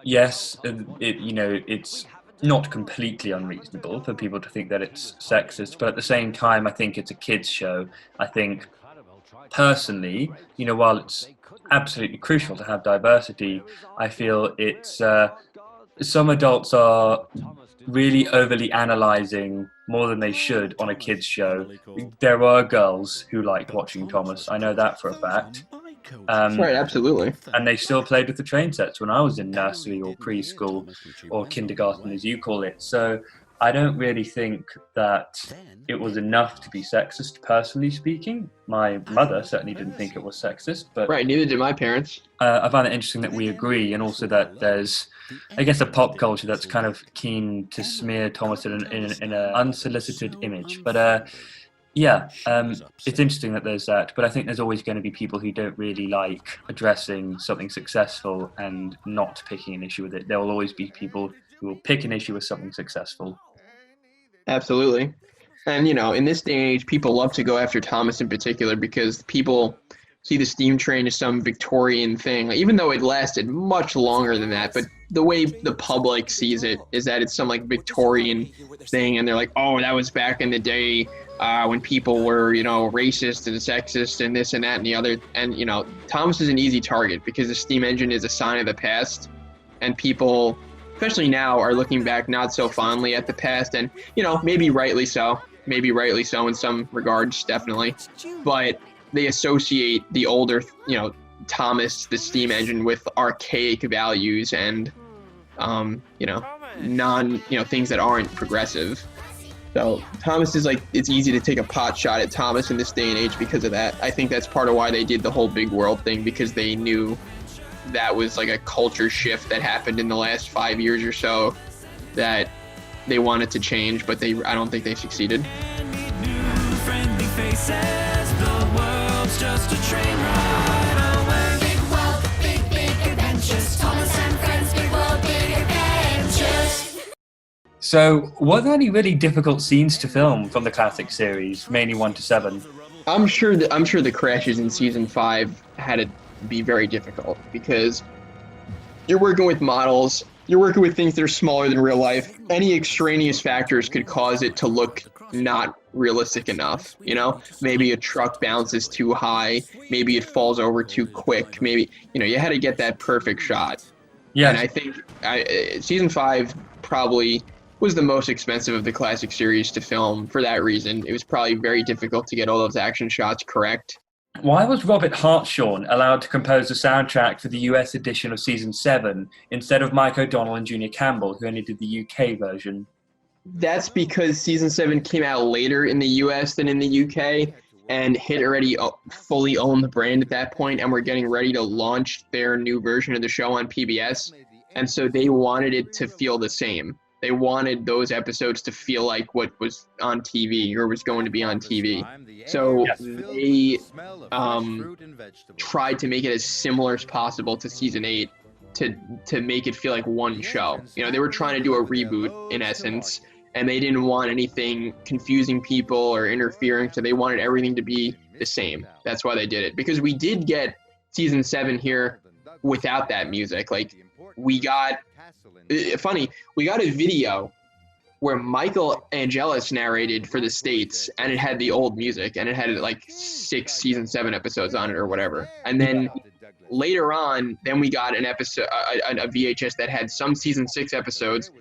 yes, it's not completely unreasonable for people to think that it's sexist, but at the same time, I think it's a kids' show. I think, personally, while it's absolutely crucial to have diversity, I feel it's some adults are really overly analysing more than they should on a kids' show. There are girls who liked watching Thomas. I know that for a fact.
Right, absolutely.
And they still played with the train sets when I was in nursery or preschool or kindergarten, as you call it. So I don't really think that it was enough to be sexist, personally speaking. My mother certainly didn't think it was sexist. But
right, neither did my parents.
I find it interesting that we agree, and also that there's, I guess, a pop culture that's kind of keen to smear Thomas in an unsolicited image. But it's interesting that there's that, but I think there's always going to be people who don't really like addressing something successful and not picking an issue with it. There will always be people who will pick an issue with something successful.
Absolutely. And, in this day and age, people love to go after Thomas in particular because people see the steam train as some Victorian thing, even though it lasted much longer than that. But the way the public sees it is that it's some like Victorian thing, and they're like, oh, that was back in the day when people were, racist and sexist and this and that and the other. And, Thomas is an easy target because the steam engine is a sign of the past, and people, especially now, are looking back not so fondly at the past, and, maybe rightly so in some regards, definitely. But they associate the older, Thomas, the steam engine, with archaic values and, things that aren't progressive. So Thomas is like, it's easy to take a pot shot at Thomas in this day and age because of that. I think that's part of why they did the whole big world thing, because they knew that was like a culture shift that happened in the last 5 years or so that they wanted to change, but I don't think they succeeded.
So, were there any really difficult scenes to film from the classic series, mainly 1 to 7?
I'm sure the crashes in season 5 had to be very difficult because you're working with models, you're working with things that are smaller than real life. Any extraneous factors could cause it to look not realistic enough. You know, maybe a truck bounces too high, maybe it falls over too quick, maybe, you know, you had to get that perfect shot.
Yes.
And I think season 5 probably was the most expensive of the classic series to film for that reason. It was probably very difficult to get all those action shots correct.
Why was Robert Hartshorne allowed to compose the soundtrack for the US edition of season 7 instead of Mike O'Donnell and Junior Campbell, who only did the UK version?
That's because season 7 came out later in the US than in the UK, and Hit already fully owned the brand at that point, and we're getting ready to launch their new version of the show on PBS. And so they wanted it to feel the same. They wanted those episodes to feel like what was on TV or was going to be on TV. So they tried to make it as similar as possible to season 8 to make it feel like one show. You know, they were trying to do a reboot in essence, and they didn't want anything confusing people or interfering, so they wanted everything to be the same. That's why they did it. Because we did get season 7 here without that music. Like, we got a video where Michael Angelis narrated for the States, and it had the old music, and it had like 6 season 7 episodes on it or whatever. And then later on, then we got an episode, a VHS that had some season 6 episodes,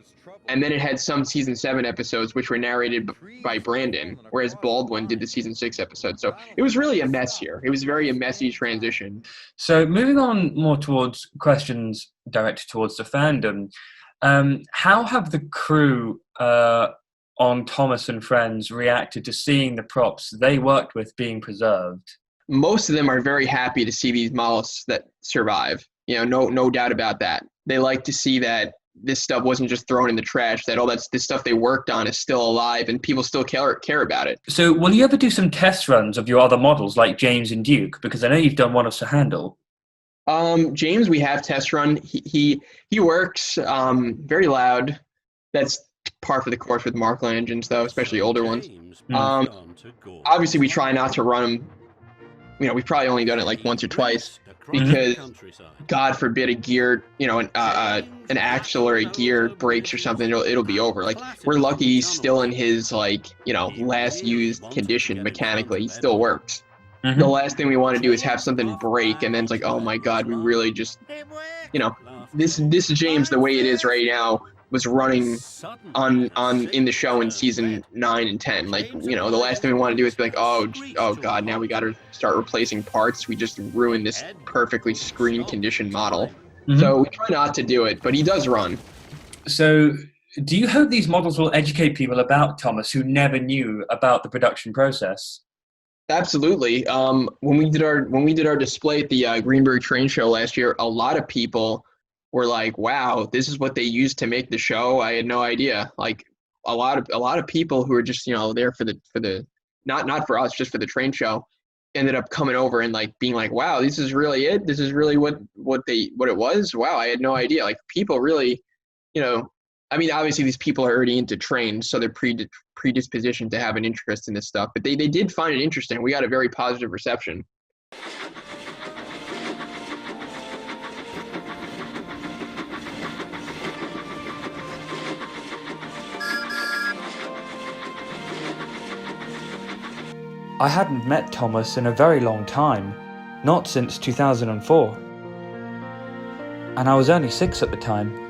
and then it had some season 7 episodes which were narrated by Brandon, whereas Baldwin did the season 6 episode. So it was really a mess here. It was very a messy transition.
So moving on more towards questions directed towards the fandom, how have the crew on Thomas and Friends reacted to seeing the props they worked with being preserved?
Most of them are very happy to see these models that survive. You know, no doubt about that. They like to see that this stuff wasn't just thrown in the trash, that this stuff they worked on is still alive and people still care about it.
So will you ever do some test runs of your other models like James and Duke? Because I know you've done one of Sir Handel.
James, we have test run. He works very loud. That's par for the course with Markland engines, though, especially older ones. Obviously, we try not to run them. You know, we've probably only done it like once or twice because, God forbid, a gear, you know, an axle or a gear breaks or something, it'll be over. Like, we're lucky he's still in his, like, you know, last used condition mechanically. He still works. The last thing we want to do is have something break, and then it's like, oh my God, we really just, you know, this James, the way it is right now, was running on in the show in season 9 and 10. Like, you know, the last thing we want to do is be like, oh God, now we got to start replacing parts. We just ruined this perfectly screen conditioned model. So we try not to do it, but he does run.
So do you hope these models will educate people about Thomas who never knew about the production process?
Absolutely. When we did our display at the Greenberg Train Show last year, a lot of people were like, "Wow, this is what they used to make the show." I had no idea. Like, a lot of people who were just, you know, there for the not for us, just for the train show, ended up coming over and like being like, "Wow, this is really it. This is really what it was. Wow, I had no idea." Like, people really, you know, I mean, obviously these people are already into trains, so they're predispositioned to have an interest in this stuff. But they did find it interesting. We got a very positive reception.
I hadn't met Thomas in a very long time, not since 2004. And I was only 6 at the time.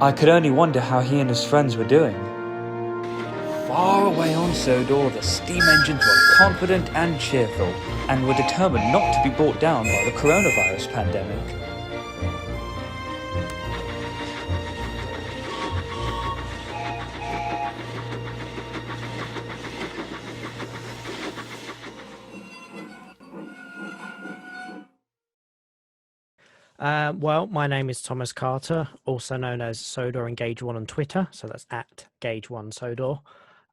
I could only wonder how he and his friends were doing. Far away on Sodor, the steam engines were confident and cheerful, and were determined not to be brought down by the coronavirus pandemic.
Well, my name is Thomas Carter, also known as Sodor and Gauge1 on Twitter, so that's at Gauge1Sodor.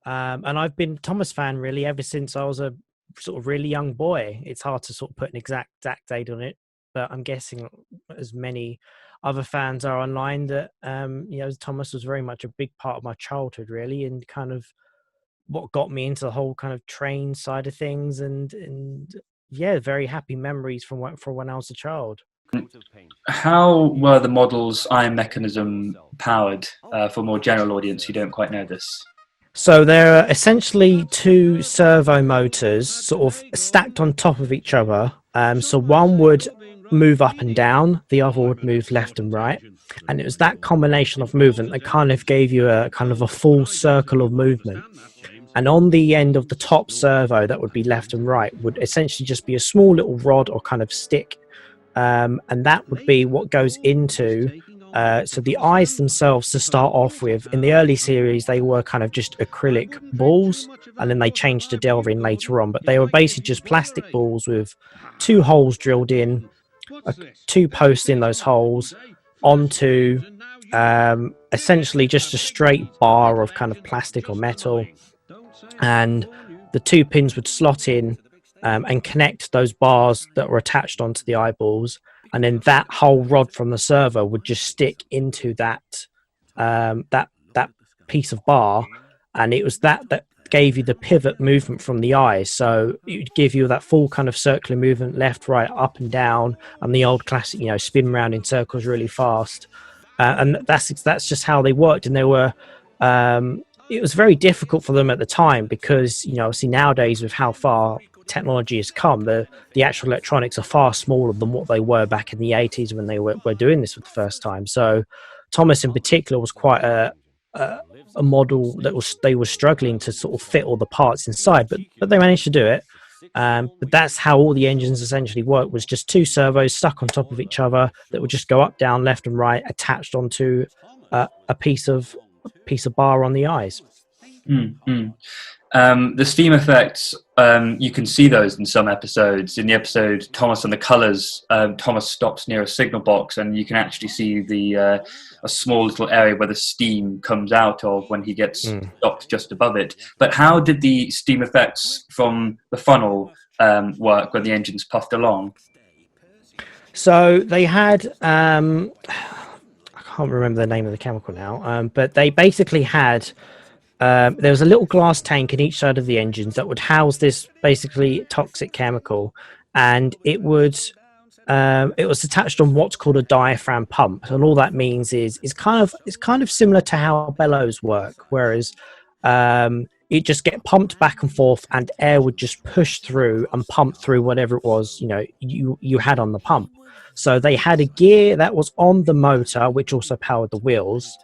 And I've been a Thomas fan really ever since I was a sort of really young boy. It's hard to sort of put an exact date on it, but I'm guessing as many other fans are online that, you know, Thomas was very much a big part of my childhood really, and kind of what got me into the whole kind of train side of things, and yeah, very happy memories from when I was a child.
How were the models iron mechanism powered for a more general audience who don't quite know this?
So there are essentially two servo motors sort of stacked on top of each other. So one would move up and down, the other would move left and right. And it was that combination of movement that kind of gave you a kind of a full circle of movement. And on the end of the top servo, that would be left and right, would essentially just be a small little rod or kind of stick. And that would be what goes into so the eyes themselves, to start off with, in the early series, they were kind of just acrylic balls, and then they changed to Delrin later on. But they were basically just plastic balls with two holes drilled in, two posts in those holes, onto essentially just a straight bar of kind of plastic or metal. And the two pins would slot in and connect those bars that were attached onto the eyeballs. And then that whole rod from the servo would just stick into that that piece of bar, and it was that gave you the pivot movement from the eyes. So it would give you that full kind of circular movement, left, right, up and down, and the old classic, spin round in circles really fast. And that's just how they worked. And they were it was very difficult for them at the time because obviously nowadays with how far technology has come, the actual electronics are far smaller than what they were back in the 80s when they were doing this for the first time. So Thomas in particular was quite a model that they were struggling to sort of fit all the parts inside, but they managed to do it. But that's how all the engines essentially worked, was just two servos stuck on top of each other that would just go up, down, left and right, attached onto a piece of bar on the eyes.
The steam effects, you can see those in some episodes. In the episode Thomas and the Colours, Thomas stops near a signal box, and you can actually see a small little area where the steam comes out of when he gets stopped just above it. But how did the steam effects from the funnel work when the engines puffed along?
So they had I can't remember the name of the chemical now, but they basically had there was a little glass tank in each side of the engines that would house this basically toxic chemical, and it was attached on what's called a diaphragm pump. And all that means is it's kind of similar to how bellows work, whereas it just get pumped back and forth, and air would just push through and pump through whatever it was you had on the pump. So they had a gear that was on the motor, which also powered the wheels.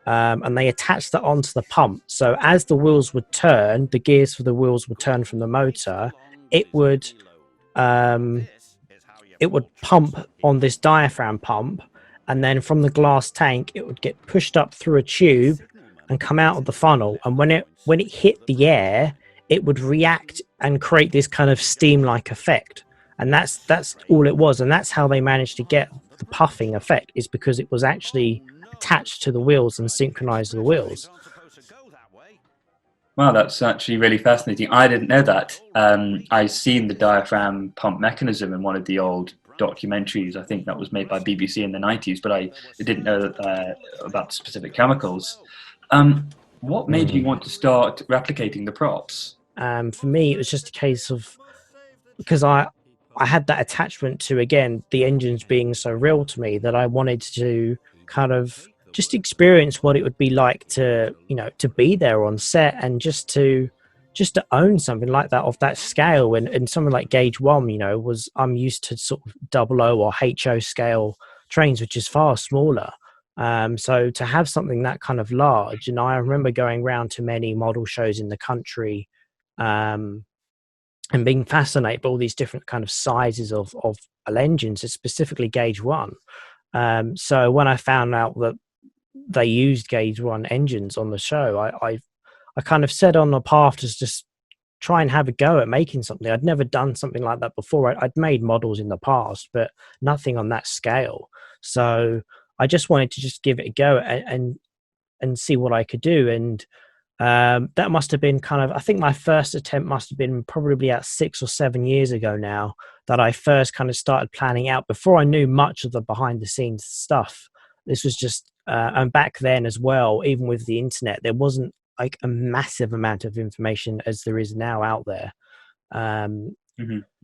And they attached that onto the pump. So as the wheels would turn, the gears for the wheels would turn from the motor. It would pump on this diaphragm pump, and then from the glass tank, it would get pushed up through a tube and come out of the funnel. And when it hit the air, it would react and create this kind of steam-like effect. And that's all it was. And that's how they managed to get the puffing effect, is because it was actually attached to the wheels and synchronized the wheels.
Wow, that's actually really fascinating. I didn't know that. I've seen the diaphragm pump mechanism in one of the old documentaries. I think that was made by BBC in the 90s, but I didn't know about specific chemicals. What made you want to start replicating the props?
For me, it was just a case of, because I had that attachment to, again, the engines being so real to me, that I wanted to kind of just experience what it would be like to be there on set, and just to own something like that of that scale. And something like Gauge 1, I'm used to sort of 00 or HO scale trains, which is far smaller. So to have something that kind of large, and I remember going around to many model shows in the country, and being fascinated by all these different kind of sizes of engines, specifically Gauge 1. So when I found out that they used Gauge 1 engines on the show, I kind of set on a path to just try and have a go at making something. I'd never done something like that before. I'd made models in the past, but nothing on that scale. So I just wanted to just give it a go and see what I could do. And that must have been kind of, I think my first attempt must have been probably at 6 or 7 years ago now, that I first kind of started planning out, before I knew much of the behind the scenes stuff. This was just, and back then as well, even with the internet, there wasn't like a massive amount of information as there is now out there.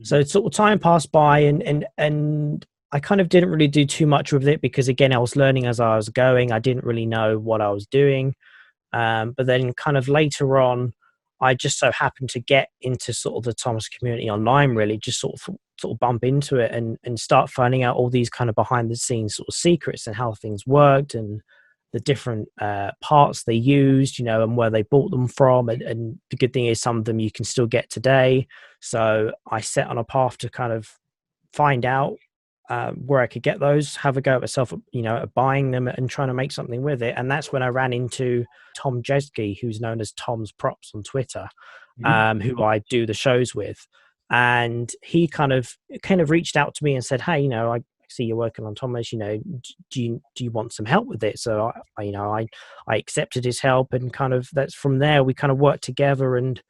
So sort of time passed by, and I kind of didn't really do too much with it, because again, I was learning as I was going. I didn't really know what I was doing. But then kind of later on, I just so happened to get into sort of the Thomas community online, really, just sort of bump into it and start finding out all these kind of behind the scenes sort of secrets and how things worked and the different parts they used, and where they bought them from. And the good thing is some of them you can still get today. So I set on a path to kind of find out where I could get those, have a go at myself, at buying them and trying to make something with it. And that's when I ran into Tom Jesky, who's known as Tom's Props on Twitter, who I do the shows with. And he kind of reached out to me and said, hey, I see you're working on Thomas, do you want some help with it? So I accepted his help, and kind of that's from there we kind of worked together, and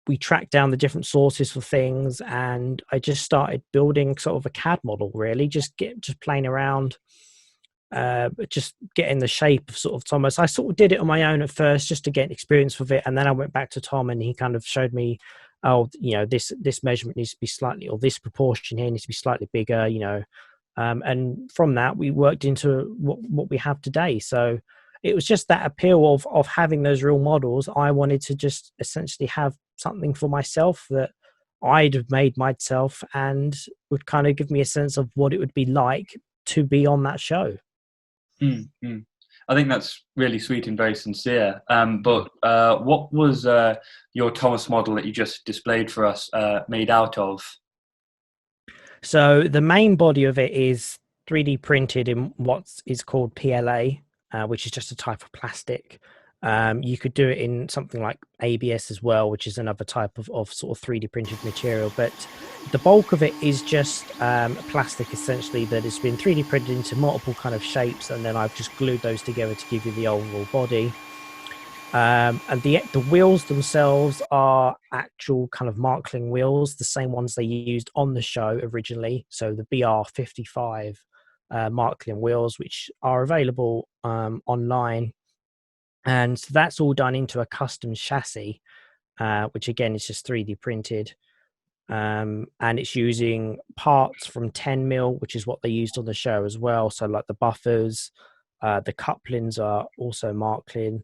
we tracked down the different sources for things, and I just started building sort of a CAD model, really, just playing around, just getting the shape of sort of Thomas. I sort of did it on my own at first just to get experience with it, and then I went back to Tom and he kind of showed me, this measurement needs to be slightly, or this proportion here needs to be slightly bigger, and from that we worked into what we have today. So it was just that appeal of having those real models. I wanted to just essentially have something for myself that I'd have made myself and would kind of give me a sense of what it would be like to be on that show.
Mm-hmm. I think that's really sweet and very sincere. But what was your Thomas model that you just displayed for us made out of?
So the main body of it is 3D printed in what is called PLA, which is just a type of plastic. You could do it in something like ABS as well, which is another type of sort of 3D printed material. But the bulk of it is just plastic, essentially, that has been 3D printed into multiple kind of shapes, and then I've just glued those together to give you the overall body. And the wheels themselves are actual kind of Markling wheels, the same ones they used on the show originally. So the BR55 Markling wheels, which are available online. And so that's all done into a custom chassis, which again is just 3D printed. And it's using parts from 10mm, which is what they used on the show as well. So like the buffers, the couplings are also Markling.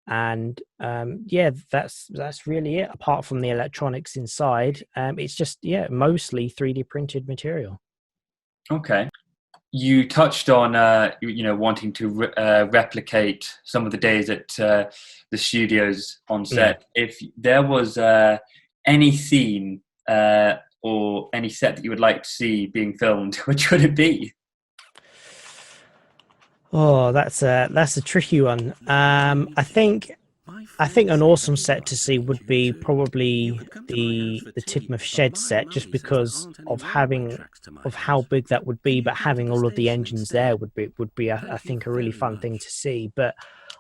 And that's really it. Apart from the electronics inside, it's just, mostly 3D printed material.
Okay. You touched on, wanting to replicate some of the days at the studios on set. Yeah. If there was any scene or any set that you would like to see being filmed, which would it be?
Oh, that's a tricky one. I think an awesome set to see would be probably the Tidmouth Shed set, just because of how big that would be, but having all of the engines there would be I think a really fun thing to see. But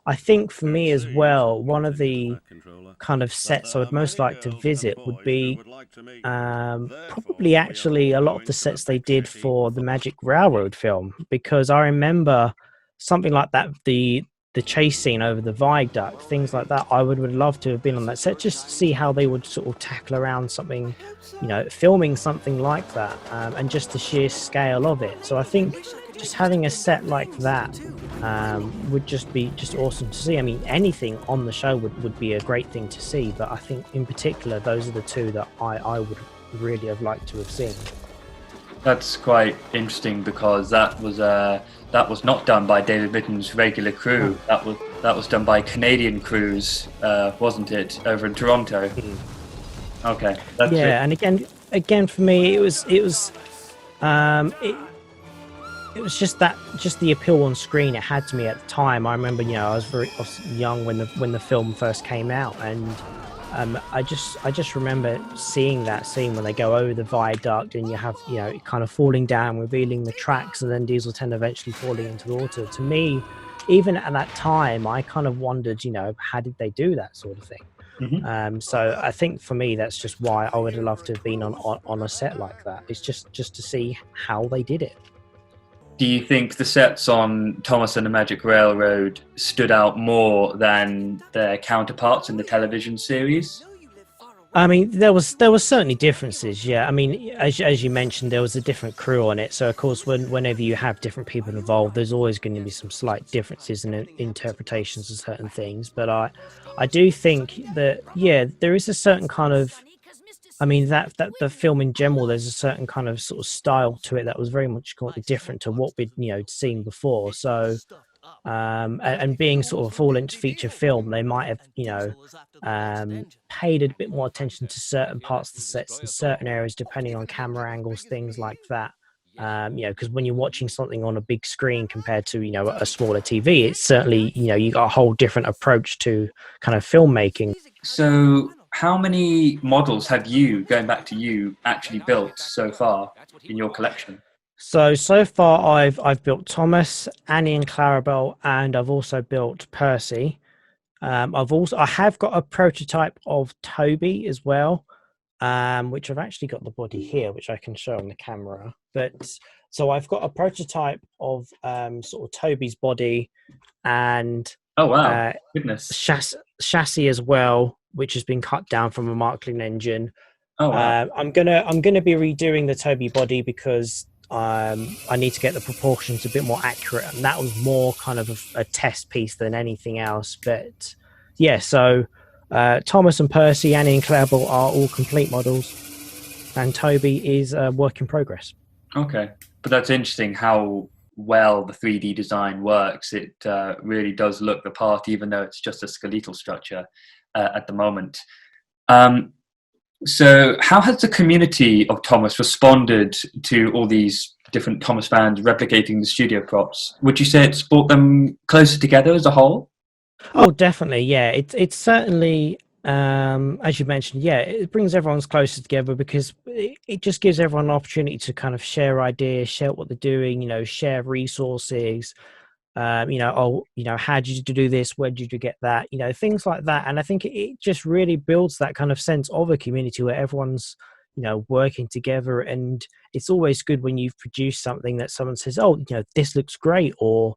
I think for me as well, one of the kind of sets I would most like to visit would be probably actually a lot of the sets they did for the Magic Railroad film, because I remember something like that, the chase scene over the viaduct, things like that. I would love to have been on that set just to see how they would sort of tackle around something, filming something like that, and just the sheer scale of it. So I think just having a set like that would just be awesome to see. I mean, anything on the show would be a great thing to see, but I think in particular those are the two that I would really have liked to have seen.
That's quite interesting, because that was not done by David Mitten's regular crew. That was done by Canadian crews, wasn't it, over in Toronto? Okay. That's
and again for me, it was just the appeal on screen it had to me at the time. I remember, I was young when the film first came out, and I just remember seeing that scene when they go over the viaduct and you have, it kind of falling down, revealing the tracks, and then Diesel 10 eventually falling into the water. To me, even at that time, I kind of wondered, how did they do that sort of thing? Mm-hmm. So I think for me, that's just why I would have loved to have been on a set like that. It's just to see how they did it.
Do you think the sets on Thomas and the Magic Railroad stood out more than their counterparts in the television series?
I mean, there was certainly differences. Yeah, I mean, as you mentioned, there was a different crew on it. So of course, whenever you have different people involved, there's always going to be some slight differences in interpretations of certain things. But I do think that there is a certain kind of, I mean, that the film in general, there's a certain kind of sort of style to it that was very much quite different to what we'd seen before. So and being sort of a full-length feature film, they might have paid a bit more attention to certain parts of the sets in certain areas depending on camera angles, things like that. Because when you're watching something on a big screen compared to a smaller TV, it's certainly you got a whole different approach to kind of filmmaking.
So how many models have you, going back to you, actually built so far in your collection?
So far I've built Thomas, Annie and Clarabelle, and I've also built Percy. I have got a prototype of Toby as well, which I've actually got the body here, which I can show on the camera. But so I've got a prototype of sort of Toby's body and
oh wow, goodness,
chassis as well, which has been cut down from a Marklin engine.
Oh wow.
I'm gonna be redoing the Toby body because I need to get the proportions a bit more accurate, and that was more kind of a test piece than anything else. But yeah, so Thomas and Percy, Annie and Clarabelle are all complete models, and Toby is a work in progress.
Okay, but that's interesting how well the 3D design works. It really does look the part, even though it's just a skeletal structure at the moment. So how has the community of Thomas responded to all these different Thomas fans replicating the studio props? Would you say it's brought them closer together as a whole?
Oh, definitely. Yeah, it's certainly, as you mentioned, yeah, it brings everyone closer together because it just gives everyone an opportunity to kind of share ideas, share what they're doing, share resources. How did you do this? Where did you get that? Things like that. And I think it just really builds that kind of sense of a community where everyone's, working together. And it's always good when you've produced something that someone says, oh, this looks great, or,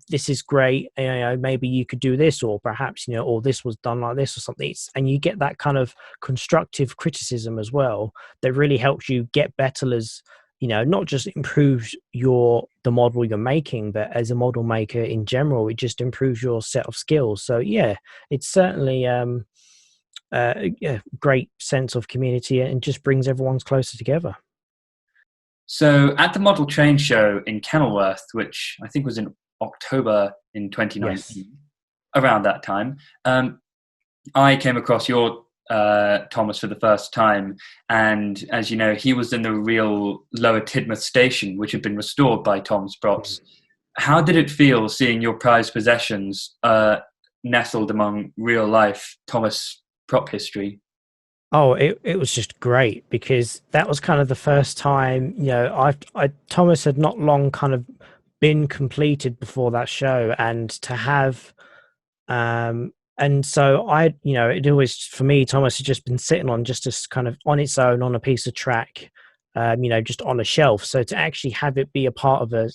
this is great. Maybe you could do this, or perhaps, or this was done like this or something. And you get that kind of constructive criticism as well that really helps you get better as, not just improves the model you're making, but as a model maker in general, it just improves your set of skills. So yeah, it's certainly a great sense of community and just brings everyone closer together.
So at the Model Train Show in Kenilworth, which I think was in October in 2019, yes, around that time, I came across your Thomas for the first time, and as you know, he was in the real Lower Tidmouth station, which had been restored by Tom's props. How did it feel seeing your prized possessions nestled among real life Thomas prop history?
Oh, it was just great because that was kind of the first time, Thomas had not long kind of been completed before that show, and to have and so it always, for me, Thomas had just been sitting on just as kind of on its own on a piece of track, just on a shelf. So to actually have it be a part of a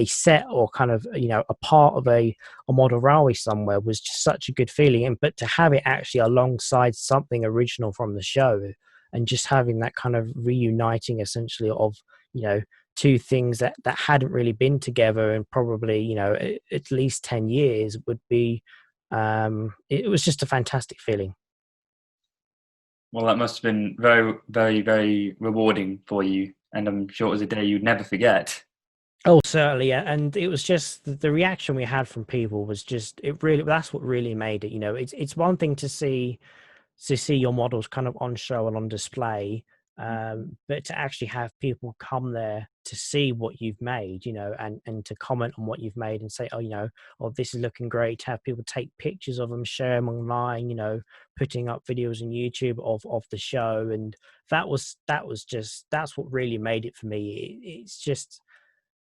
set or kind of, a part of a model railway somewhere was just such a good feeling. But to have it actually alongside something original from the show and just having that kind of reuniting essentially of, two things that hadn't really been together in probably, at least 10 years would be, it was just a fantastic feeling.
Well, that must have been very, very, very rewarding for you, and I'm sure it was a day you'd never forget.
Oh, certainly, yeah. And it was just the reaction we had from people was just, that's what really made it. It's one thing to see your models kind of on show and on display, but to actually have people come there to see what you've made, and to comment on what you've made and say, oh, this is looking great, to have people take pictures of them, share them online, putting up videos on YouTube of the show. And that's what really made it for me.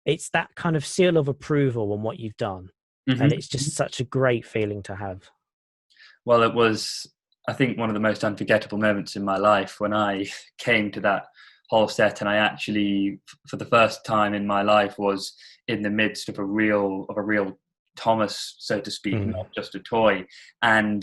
It's that kind of seal of approval on what you've done. Mm-hmm. And it's just such a great feeling to have.
Well, it was, I think, one of the most unforgettable moments in my life when I came to that whole set, and I actually, for the first time in my life, was in the midst of a real Thomas, so to speak, not just a toy. And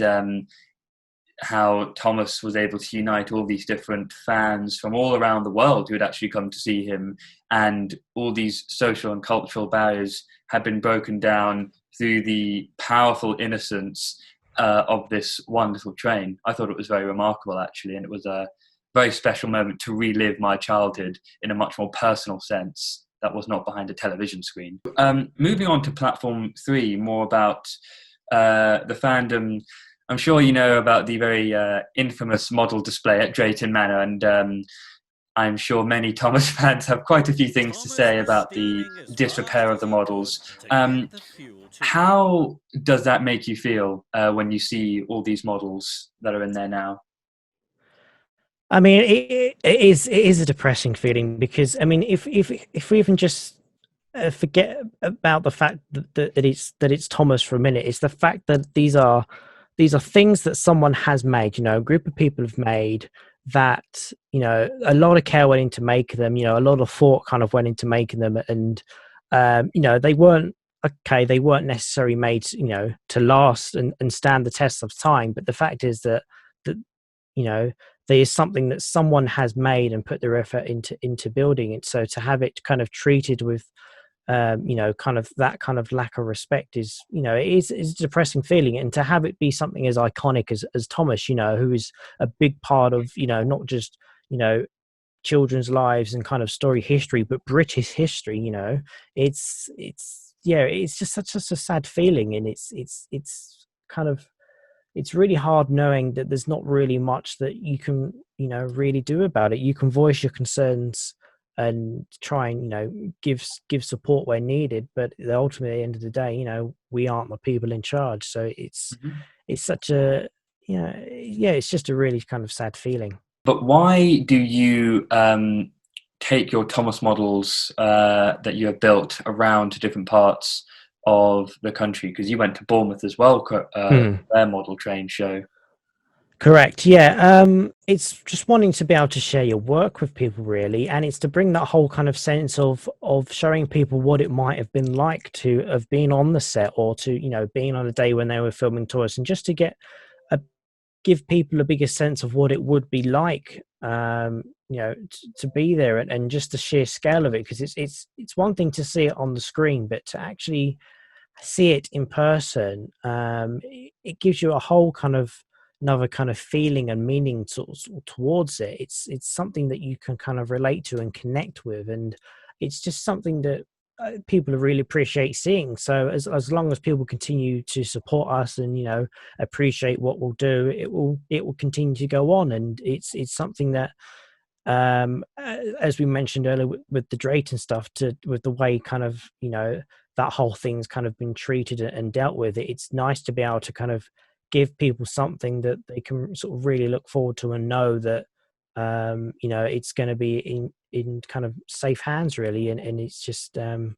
how Thomas was able to unite all these different fans from all around the world who had actually come to see him, and all these social and cultural barriers had been broken down through the powerful innocence of this wonderful train. I thought it was very remarkable, actually, and it was a very special moment to relive my childhood in a much more personal sense that was not behind a television screen. Moving on to platform 3, more about the fandom. I'm sure you know about the very infamous model display at Drayton Manor, and I'm sure many Thomas fans have quite a few things to say about the disrepair of the models. How does that make you feel when you see all these models that are in there now?
I mean, it is a depressing feeling, because I mean, if we even just forget about the fact that it's Thomas for a minute, it's the fact that these are things that someone has made. You know, a group of people have made that. You know, a lot of care went into making them. You know, a lot of thought kind of went into making them, and you know, they weren't necessarily made, you know, to last and stand the test of time. But the fact is that you know, there is something that someone has made and put their effort into building it. So to have it kind of treated with, you know, kind of that kind of lack of respect is, you know, it's a depressing feeling. And to have it be something as iconic as Thomas, you know, who is a big part of, you know, not just, you know, children's lives and kind of story history, but British history, you know, it's just such a sad feeling. And it's kind of, it's really hard knowing that there's not really much that you can, you know, really do about it. You can voice your concerns and try and, you know, give support where needed, but ultimately, at the end of the day, you know, we aren't the people in charge. So it's such a, you know, it's just a really kind of sad feeling.
But why do you take your Thomas models that you have built around to different parts of the country? Because you went to Bournemouth as well, their model train show.
Correct. Yeah. It's just wanting to be able to share your work with people, really, and it's to bring that whole kind of sense of showing people what it might have been like to have been on the set, or to, you know, being on a day when they were filming tours, and just to give people a bigger sense of what it would be like, you know, to be there, and just the sheer scale of it. Because it's one thing to see it on the screen, but to actually see it in person, it gives you a whole kind of another kind of feeling and meaning towards it. It's something that you can kind of relate to and connect with, and it's just something that people really appreciate seeing. So as long as people continue to support us and, you know, appreciate what we'll do, it will continue to go on. And it's something that, as we mentioned earlier with the Drayton stuff, with the way kind of, you know, that whole thing's kind of been treated and dealt with, it's nice to be able to kind of give people something that they can sort of really look forward to, and know that, you know, it's going to be in kind of safe hands, really. And it's just a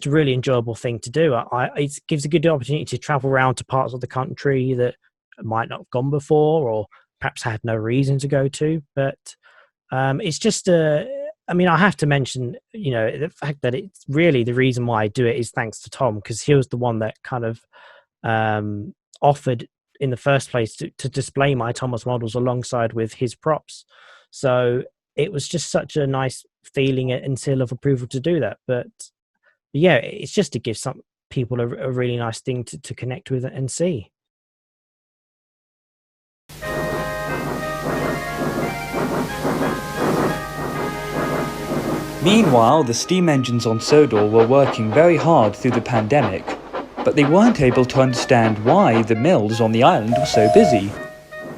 really enjoyable thing to do. It gives a good opportunity to travel around to parts of the country that might not have gone before, or perhaps had no reason to go to. But it's just I mean, I have to mention, you know, the fact that it's really, the reason why I do it is thanks to Tom, because he was the one that kind of offered in the first place to display my Thomas models alongside with his props. So it was just such a nice feeling and seal of approval to do that. But yeah, it's just to give some people a really nice thing to connect with and see.
Meanwhile, the steam engines on Sodor were working very hard through the pandemic, but they weren't able to understand why the mills on the island were so busy.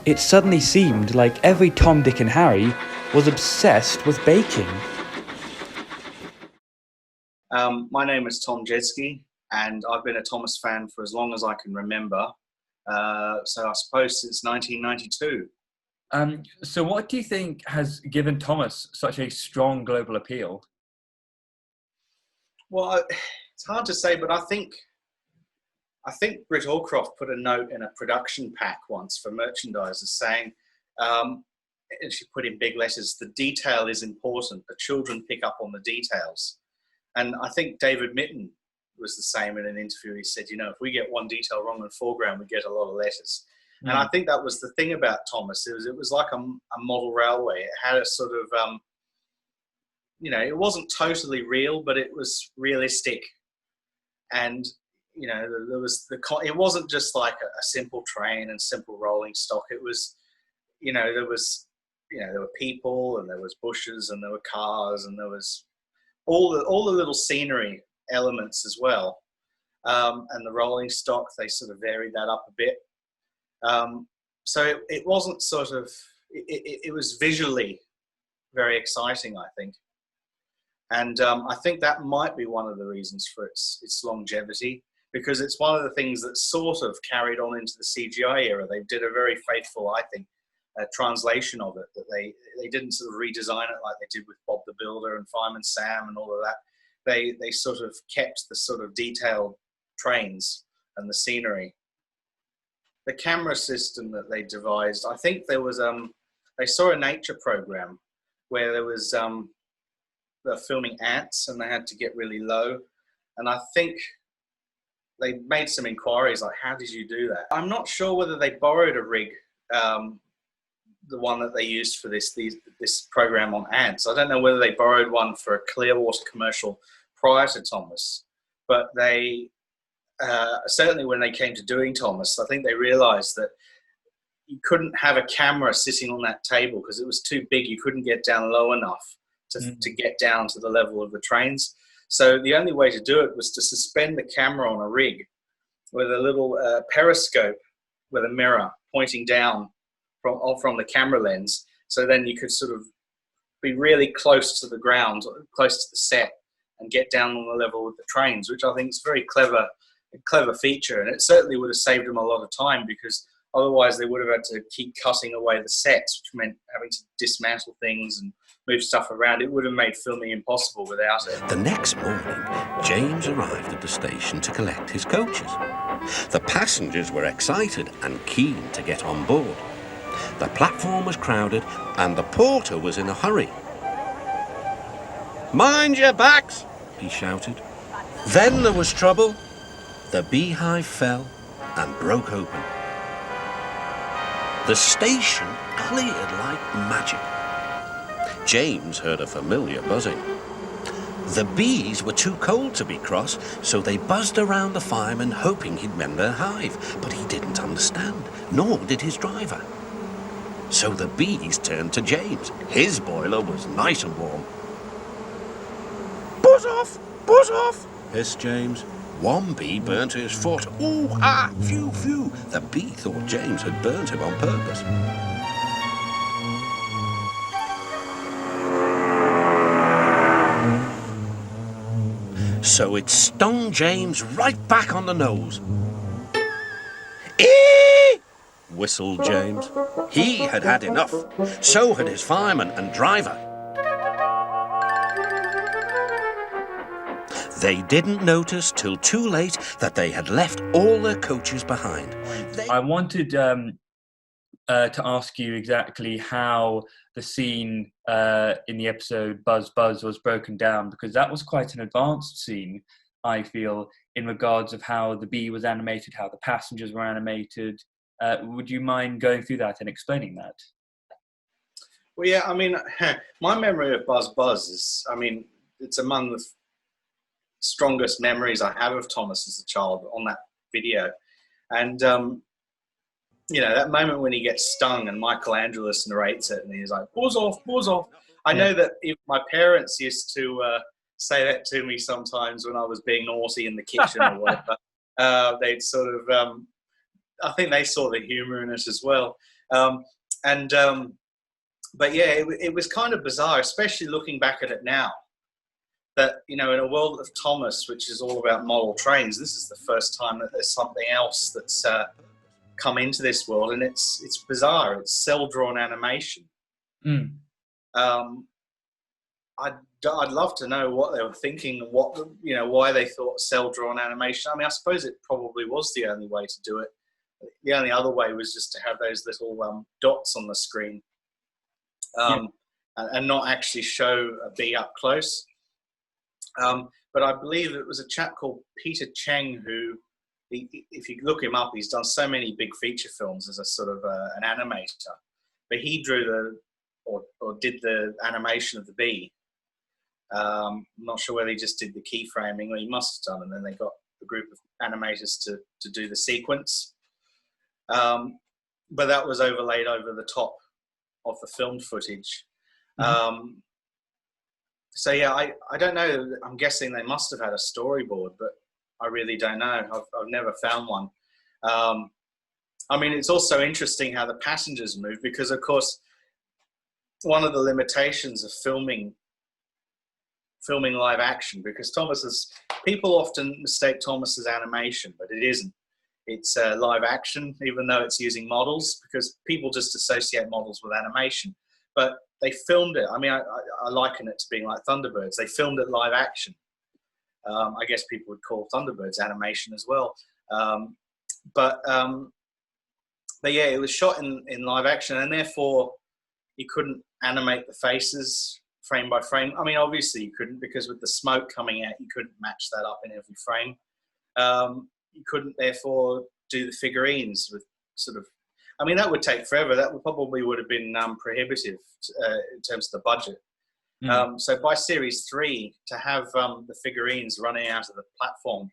It suddenly seemed like every Tom, Dick and Harry was obsessed with baking.
My name is Tom Jedsky, and I've been a Thomas fan for as long as I can remember. So I suppose since 1992.
So what do you think has given Thomas such a strong global appeal?
Well, it's hard to say, but I think Britt Allcroft put a note in a production pack once for merchandisers saying, and she put in big letters, the detail is important. The children pick up on the details. And I think David Mitton was the same in an interview. He said, you know, if we get one detail wrong in the foreground, we get a lot of letters. And I think that was the thing about Thomas. It was like a model railway. It had a sort of, it wasn't totally real, but it was realistic. And, it wasn't just like a simple train and simple rolling stock. It was, there were people, and there was bushes, and there were cars, and there was all the little scenery elements as well. And the rolling stock, they sort of varied that up a bit. So it wasn't sort of, it was visually very exciting, I think. And I think that might be one of the reasons for its longevity, because it's one of the things that sort of carried on into the CGI era. They did a very faithful, I think, translation of it, that they didn't sort of redesign it like they did with Bob the Builder and Fireman Sam and all of that. They sort of kept the sort of detailed trains and the scenery. The camera system that they devised, I think there was, they saw a nature program where there was, they're filming ants and they had to get really low. And I think they made some inquiries like, how did you do that? I'm not sure whether they borrowed a rig, the one that they used for this program on ants. I don't know whether they borrowed one for a Clearwater commercial prior to Thomas, but they, certainly when they came to doing Thomas, I think they realized that you couldn't have a camera sitting on that table because it was too big. You couldn't get down low enough to get down to the level of the trains. So the only way to do it was to suspend the camera on a rig with a little periscope with a mirror pointing down from the camera lens. So then you could sort of be really close to the ground, close to the set, and get down on the level with the trains, which I think is a very clever feature. And it certainly would have saved them a lot of time, because otherwise they would have had to keep cutting away the sets, which meant having to dismantle things and move stuff around. It would have made filming impossible without it.
The next morning, James arrived at the station to collect his coaches. The passengers were excited and keen to get on board. The platform was crowded and the porter was in a hurry. "Mind your backs!" he shouted. Then there was trouble. The beehive fell and broke open. The station cleared like magic. James heard a familiar buzzing. The bees were too cold to be cross, so they buzzed around the fireman hoping he'd mend their hive, but he didn't understand, nor did his driver. So the bees turned to James. His boiler was nice and warm. "Buzz off! Buzz off!" hissed James. One bee burnt his foot. "Ooh, ah, phew, phew." The bee thought James had burnt him on purpose. So it stung James right back on the nose. "Eee!" whistled James. He had had enough. So had his fireman and driver. They didn't notice till too late that they had left all their coaches behind.
I wanted to ask you exactly how the scene in the episode Buzz Buzz was broken down, because that was quite an advanced scene, I feel, in regards of how the bee was animated, how the passengers were animated. Would you mind going through that and explaining that?
Well, yeah, I mean, my memory of Buzz Buzz is, I mean, it's among the strongest memories I have of Thomas as a child on that video. And, that moment when he gets stung and Michael Angelis narrates it and he's like, "Buzz off, buzz off." I know that if my parents used to say that to me sometimes when I was being naughty in the kitchen or whatever. They'd sort of, I think they saw the humour in it as well. But yeah, it was kind of bizarre, especially looking back at it now. That, in a world of Thomas, which is all about model trains, this is the first time that there's something else that's come into this world, and it's bizarre. It's cell-drawn animation. I'd love to know what they were thinking and what, why they thought cell-drawn animation. I mean, I suppose it probably was the only way to do it. The only other way was just to have those little dots on the screen and not actually show a bee up close. But I believe it was a chap called Peter Cheng who if you look him up, he's done so many big feature films as a sort of an animator. But he drew or did the animation of the bee. I'm not sure whether he just did the keyframing, or he must have done, and then they got a group of animators to do the sequence. But that was overlaid over the top of the filmed footage. So yeah, I don't know. I'm guessing they must have had a storyboard, but I really don't know. I've never found one. I mean, it's also interesting how the passengers move, because of course, one of the limitations of filming live action, because people often mistake Thomas as animation, but it isn't. It's live action, even though it's using models, because people just associate models with animation. But they filmed it. I mean, I liken it to being like Thunderbirds. They filmed it live action. I guess people would call Thunderbirds animation as well. But yeah, it was shot in live action, and therefore you couldn't animate the faces frame by frame. I mean, obviously you couldn't, because with the smoke coming out, you couldn't match that up in every frame. You couldn't therefore do the figurines with sort of, I mean, that would take forever. That would have been prohibitive in terms of the budget. So by series 3, to have the figurines running out of the platform,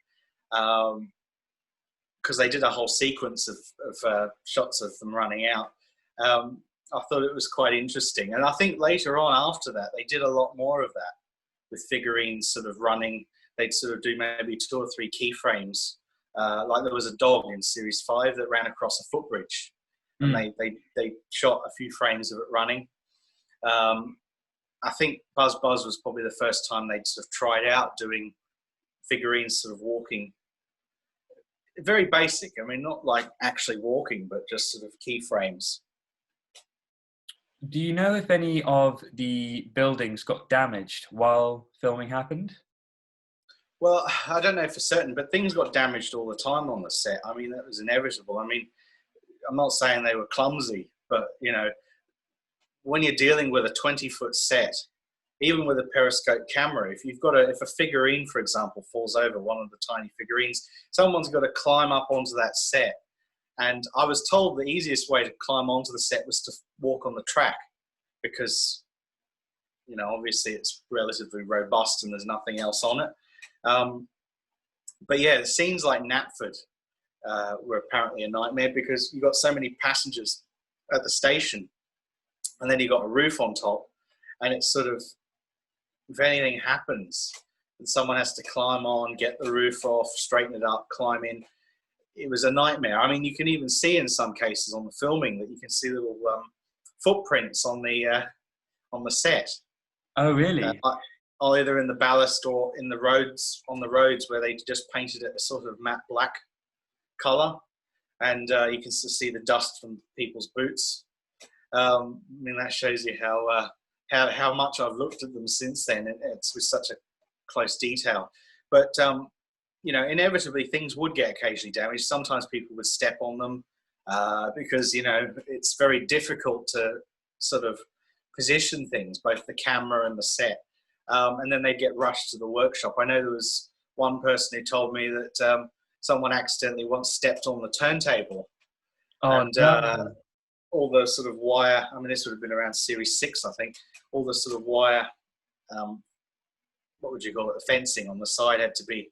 because they did a whole sequence of shots of them running out, I thought it was quite interesting. And I think later on after that, they did a lot more of that with figurines sort of running. They'd sort of do maybe 2 or 3 keyframes. Like there was a dog in series 5 that ran across a footbridge, and they shot a few frames of it running. I think Buzz Buzz was probably the first time they'd sort of tried out doing figurines sort of walking. Very basic. I mean, not like actually walking, but just sort of keyframes.
Do you know if any of the buildings got damaged while filming happened?
Well, I don't know for certain, but things got damaged all the time on the set. I mean, that was inevitable. I mean, I'm not saying they were clumsy, but, you know, when you're dealing with a 20-foot set, even with a periscope camera, if a figurine, for example, falls over, one of the tiny figurines, someone's got to climb up onto that set. And I was told the easiest way to climb onto the set was to walk on the track, because, you know, obviously it's relatively robust and there's nothing else on it. But yeah, the scenes like Knapford were apparently a nightmare, because you've got so many passengers at the station, and then you've got a roof on top, and it's sort of, if anything happens, and someone has to climb on, get the roof off, straighten it up, climb in. It was a nightmare. I mean, you can even see in some cases on the filming that you can see little footprints on the set.
Oh, really?
Either in the ballast or in the roads, on the roads where they just painted it a sort of matte black color, and you can see the dust from people's boots. I mean, that shows you how much I've looked at them since then. It's with such a close detail. But you know, inevitably things would get occasionally damaged. Sometimes people would step on them because, you know, it's very difficult to sort of position things, both the camera and the set. And then they'd get rushed to the workshop. I know there was one person who told me that someone accidentally once stepped on the turntable. All the sort of wire, I mean, this would have been around series 6, I think, all the sort of wire, what would you call it, the fencing on the side had to be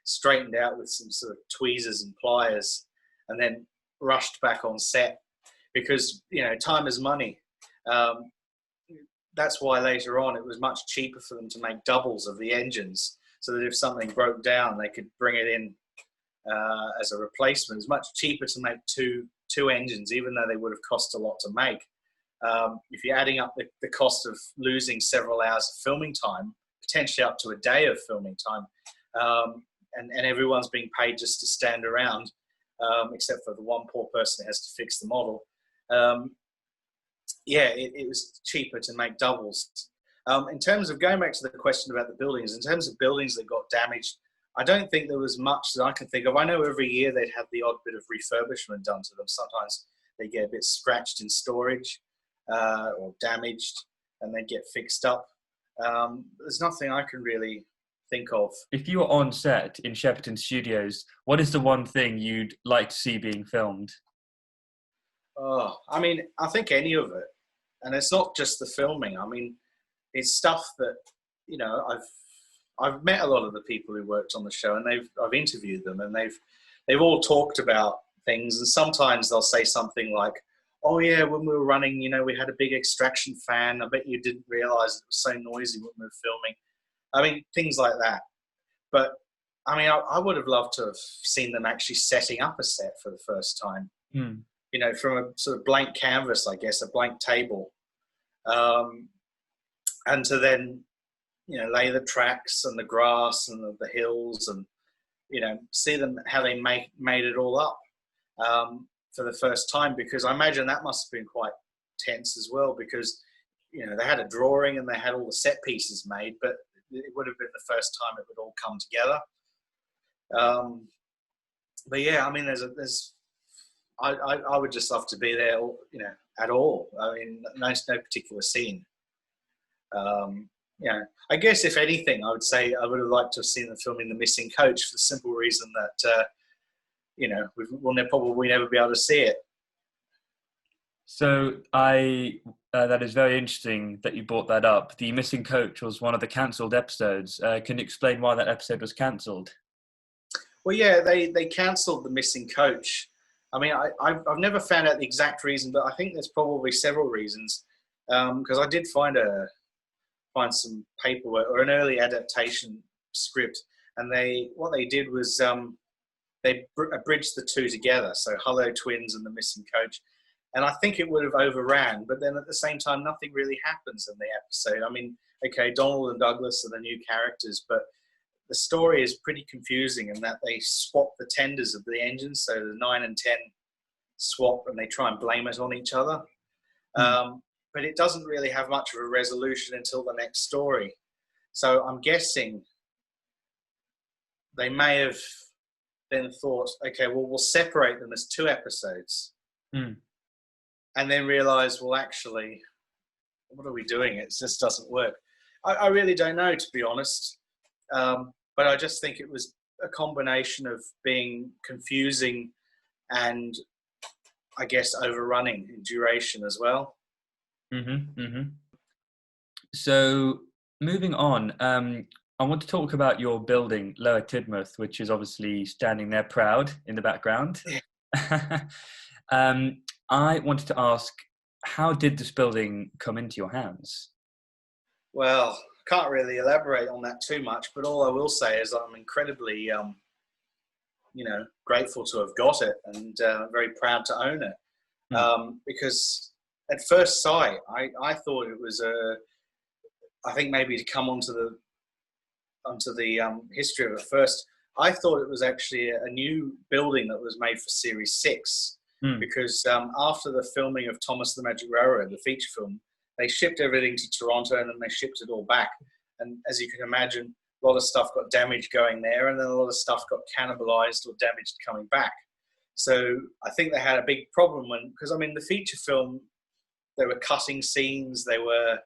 straightened out with some sort of tweezers and pliers, and then rushed back on set, because, you know, time is money. That's why later on it was much cheaper for them to make doubles of the engines, so that if something broke down, they could bring it in as a replacement. It's much cheaper to make two engines, even though they would have cost a lot to make. If you're adding up the cost of losing several hours of filming time, potentially up to a day of filming time, and everyone's being paid just to stand around, except for the one poor person that has to fix the model. Yeah, it was cheaper to make doubles. In terms of going back to the question about the buildings, in terms of buildings that got damaged, I don't think there was much that I can think of. I know every year they'd have the odd bit of refurbishment done to them. Sometimes they get a bit scratched in storage or damaged, and they get fixed up. There's nothing I can really think of.
If you were on set in Shepperton Studios, what is the one thing you'd like to see being filmed?
Oh, I mean, I think any of it. And it's not just the filming. I mean, it's stuff that, you know, I've met a lot of the people who worked on the show, and I've interviewed them, and they've all talked about things, and sometimes they'll say something like, "Oh yeah, when we were running, you know, we had a big extraction fan. I bet you didn't realize it was so noisy when we were filming." I mean, things like that. But I mean, I would have loved to have seen them actually setting up a set for the first time.
Mm.
You know, from a sort of blank canvas, I guess, a blank table, and to then, you know, lay the tracks and the grass and the hills, and, you know, see them how they made it all up for the first time, because I imagine that must have been quite tense as well, because, you know, they had a drawing and they had all the set pieces made, but it would have been the first time it would all come together. But yeah, I mean, I would just love to be there, you know, at all. I mean, no particular scene. You know, I guess if anything, I would say I would have liked to have seen them filming The Missing Coach, for the simple reason that, you know, we'll probably never be able to see it.
So that is very interesting that you brought that up. The Missing Coach was one of the cancelled episodes. Can you explain why that episode was cancelled?
Well, yeah, they cancelled The Missing Coach. I mean, I've never found out the exact reason, but I think there's probably several reasons. Because I did find some paperwork or an early adaptation script, and what they did was they bridged the two together, so Hello Twins and The Missing Coach. And I think it would have overran, but then at the same time, nothing really happens in the episode. I mean, okay, Donald and Douglas are the new characters, but the story is pretty confusing in that they swap the tenders of the engines, so the 9 and 10 swap, and they try and blame it on each other. But it doesn't really have much of a resolution until the next story. So I'm guessing they may have then thought, okay, well, we'll separate them as 2 episodes.
Mm.
And then realize, well, actually, what are we doing? It just doesn't work. I really don't know, to be honest. But I just think it was a combination of being confusing and, I guess, overrunning in duration as well.
Mm-hmm, mm-hmm. So moving on, I want to talk about your building, Lower Tidmouth, which is obviously standing there proud in the background. I wanted to ask, how did this building come into your hands?
Well, I can't really elaborate on that too much, but all I will say is I'm incredibly, you know, grateful to have got it, and very proud to own it. Because at first sight, I thought it was I think maybe to come onto the history of it first, I thought it was actually a new building that was made for Series 6. Because after the filming of Thomas the Magic Railroad, the feature film, they shipped everything to Toronto and then they shipped it all back. And as you can imagine, a lot of stuff got damaged going there, and then a lot of stuff got cannibalized or damaged coming back. So I think they had a big problem because I mean, the feature film, they were cutting scenes, they were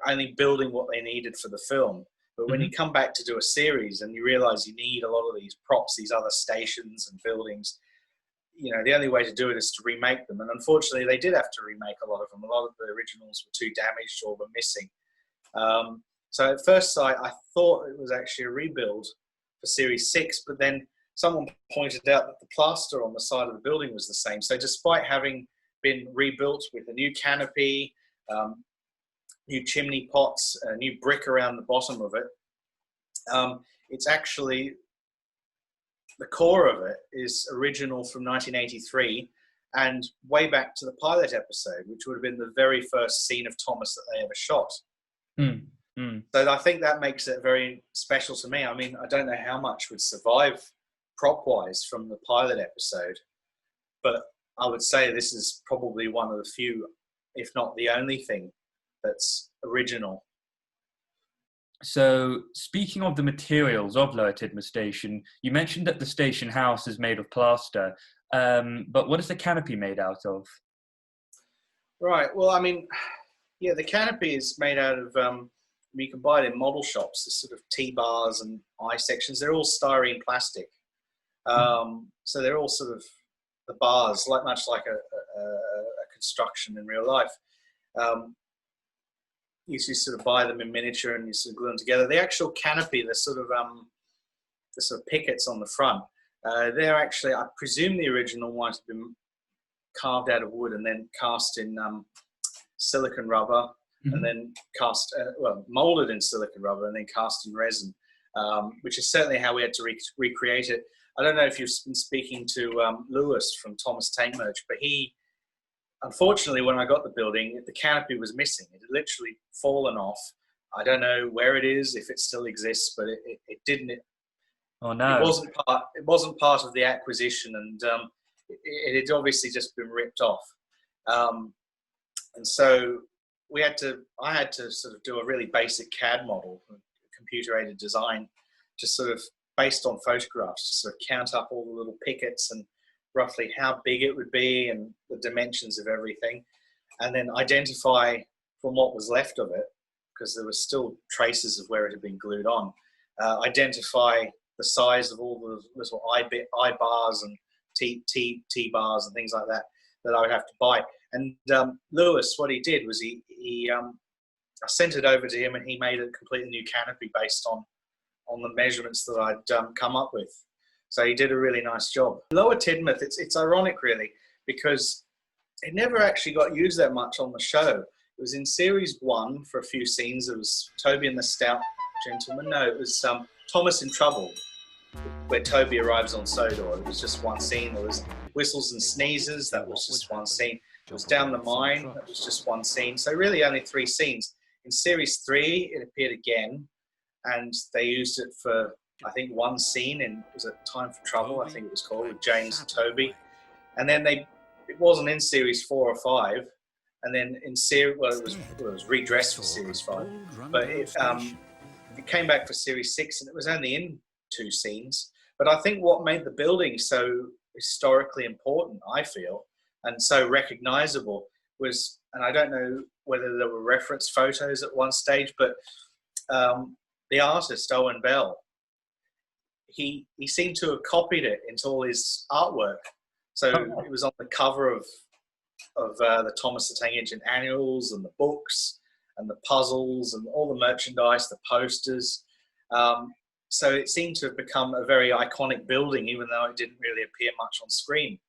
only building what they needed for the film. But when you come back to do a series and you realize you need a lot of these props, these other stations and buildings, you know, the only way to do it is to remake them. And unfortunately, they did have to remake a lot of them. A lot of the originals were too damaged or were missing. So at first sight, I thought it was actually a rebuild for Series 6, but then someone pointed out that the plaster on the side of the building was the same. So despite having been rebuilt with a new canopy, new chimney pots, new brick around the bottom of it, it's actually, the core of it is original from 1983 and way back to the pilot episode, which would have been the very first scene of Thomas that they ever shot. So I think that makes it very special to me. I mean, I don't know how much would survive prop-wise from the pilot episode, but I would say this is probably one of the few, if not the only thing that's original.
So, speaking of the materials of Lower Tidmouth Station, you mentioned that the station house is made of plaster, but what is the canopy made out of?
Right, well, I mean, yeah, the canopy is made out of you can buy it in model shops, the sort of T-bars and eye sections. They're all styrene plastic. So they're all sort of the bars, much like a construction in real life. You sort of buy them in miniature and you sort of glue them together. The actual canopy, the sort of pickets on the front, they're actually, I presume the original might have been carved out of wood and then cast in silicon rubber, and then cast, molded in silicon rubber and then cast in resin, which is certainly how we had to recreate it. I don't know if you've been speaking to Lewis from Thomas Tank Merch, but he, unfortunately, when I got the building, the canopy was missing. It had literally fallen off. I don't know where it is, if it still exists, but it didn't.
Oh no!
It wasn't part of the acquisition, and it had obviously just been ripped off. And so I had to sort of do a really basic CAD model, computer-aided design, just sort of based on photographs, to sort of count up all the little pickets and roughly how big it would be and the dimensions of everything, and then identify from what was left of it, because there were still traces of where it had been glued on, identify the size of all the little eye bars and T bars and things like that I would have to buy. And Lewis, what he did was I sent it over to him, and he made a completely new canopy based on the measurements that I'd come up with. So he did a really nice job. Lower Tidmouth, it's ironic really, because it never actually got used that much on the show. It was in series 1 for a few scenes. It was Toby and the Stout Gentleman. No, it was Thomas in Trouble, where Toby arrives on Sodor. It was just one scene. There was Whistles and Sneezes. That was just one scene. It was Down the Mine. That was just one scene. So really only 3 scenes. In series 3, it appeared again, and they used it for, I think, one scene in, was it Time for Trouble, I think it was called, with James and Toby. And then it wasn't in series 4 or 5. And then in series, it was redressed for series 5. But it came back for series 6, and it was only in 2 scenes. But I think what made the building so historically important, I feel, and so recognizable was, and I don't know whether there were reference photos at one stage, but the artist, Owen Bell, he seemed to have copied it into all his artwork. So it was on the cover of the Thomas the Tank Engine annuals and the books and the puzzles and all the merchandise, the posters. So it seemed to have become a very iconic building, even though it didn't really appear much on screen.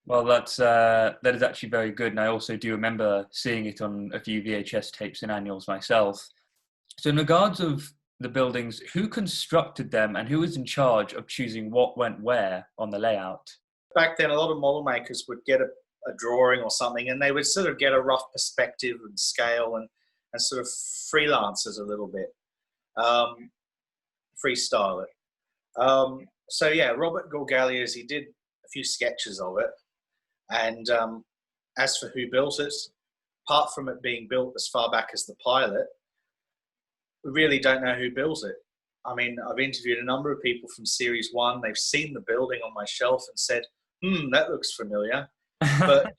Well, that is actually very good, and I also do remember seeing it on a few VHS tapes and annuals myself. So in regards of the buildings, who constructed them and who was in charge of choosing what went where on the layout?
Back then, a lot of model makers would get a drawing or something, and they would sort of get a rough perspective and scale and sort of freelance it a little bit, freestyle it. So yeah, Robert Gorgalias, he did a few sketches of it. And as for who built it, apart from it being built as far back as the pilot, we really don't know who built it. I mean, I've interviewed a number of people from series 1. They've seen the building on my shelf and said, that looks familiar. But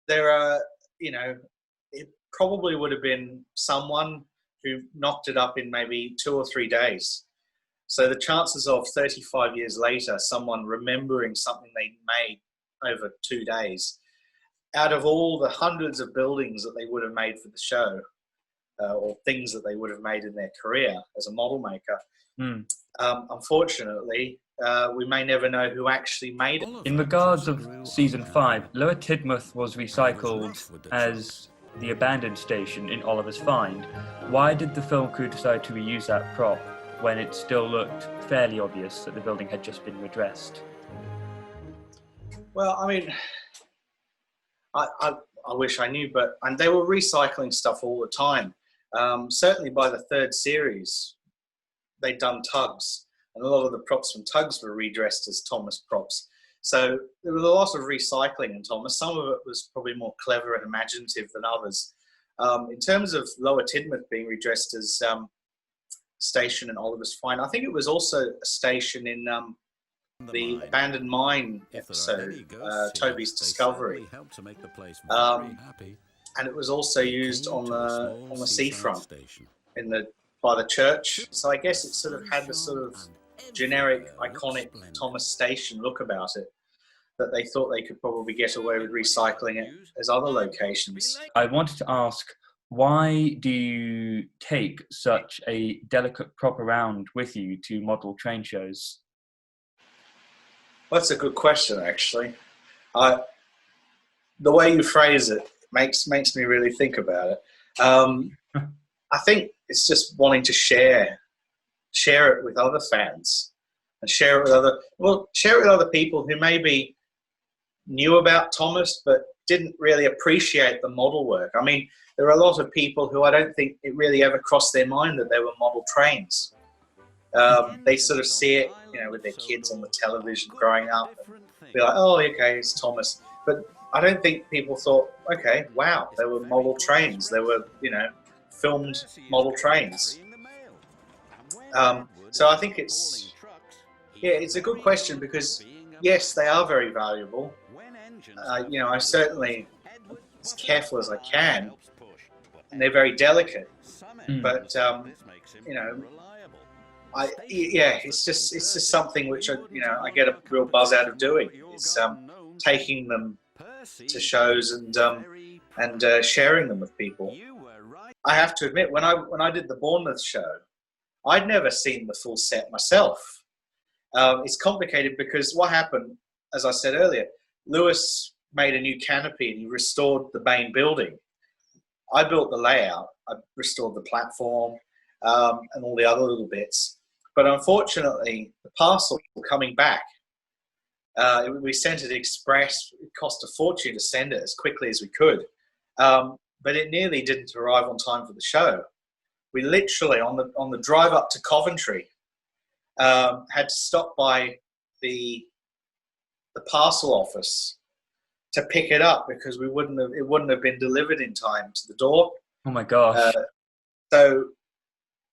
there are, it probably would have been someone who knocked it up in maybe 2 or 3 days. So the chances of 35 years later, someone remembering something they made over 2 days, out of all the hundreds of buildings that they would have made for the show, or things that they would have made in their career as a model maker, unfortunately, we may never know who actually made it.
In regards of season 5, Lower Tidmouth was recycled as the abandoned station in Oliver's Find. Why did the film crew decide to reuse that prop when it still looked fairly obvious that the building had just been redressed?
Well, I mean, I wish I knew, and they were recycling stuff all the time. Certainly by the 3rd series, they'd done tugs, and a lot of the props from tugs were redressed as Thomas props. So there was a lot of recycling in Thomas. Some of it was probably more clever and imaginative than others. In terms of Lower Tidmouth being redressed as station in Oliver's Find, I think it was also a station in the Abandoned Mine episode, Toby's Discovery. and it was also used on the seafront by the church. So I guess it sort of had the sort of generic, iconic Thomas Station look about it, that they thought they could probably get away with recycling it as other locations.
I wanted to ask, why do you take such a delicate prop around with you to model train shows?
Well, that's a good question, actually. The way you phrase it makes me really think about it. I think it's just wanting to share it with other fans, and share it with other people who maybe knew about Thomas but didn't really appreciate the model work. I mean, there are a lot of people who I don't think it really ever crossed their mind that they were model trains. They sort of see it, with their kids on the television growing up, be like, oh, okay, it's Thomas. But I don't think people thought, okay, wow, they were model trains. They were, filmed model trains. So I think it's a good question, because yes, they are very valuable. I certainly as careful as I can, and they're very delicate. But it's just something which I get a real buzz out of doing. It's taking them to shows and sharing them with people. I have to admit, when I did the Bournemouth show, I'd never seen the full set myself. It's complicated because what happened, as I said earlier, Lewis made a new canopy and he restored the main building. I built the layout, I restored the platform and all the other little bits. But unfortunately, the parcel coming back, we sent it express. It cost a fortune to send it as quickly as we could. But it nearly didn't arrive on time for the show. We literally, on the drive up to Coventry, had to stop by the parcel office to pick it up because it wouldn't have been delivered in time to the door.
Oh my gosh!
So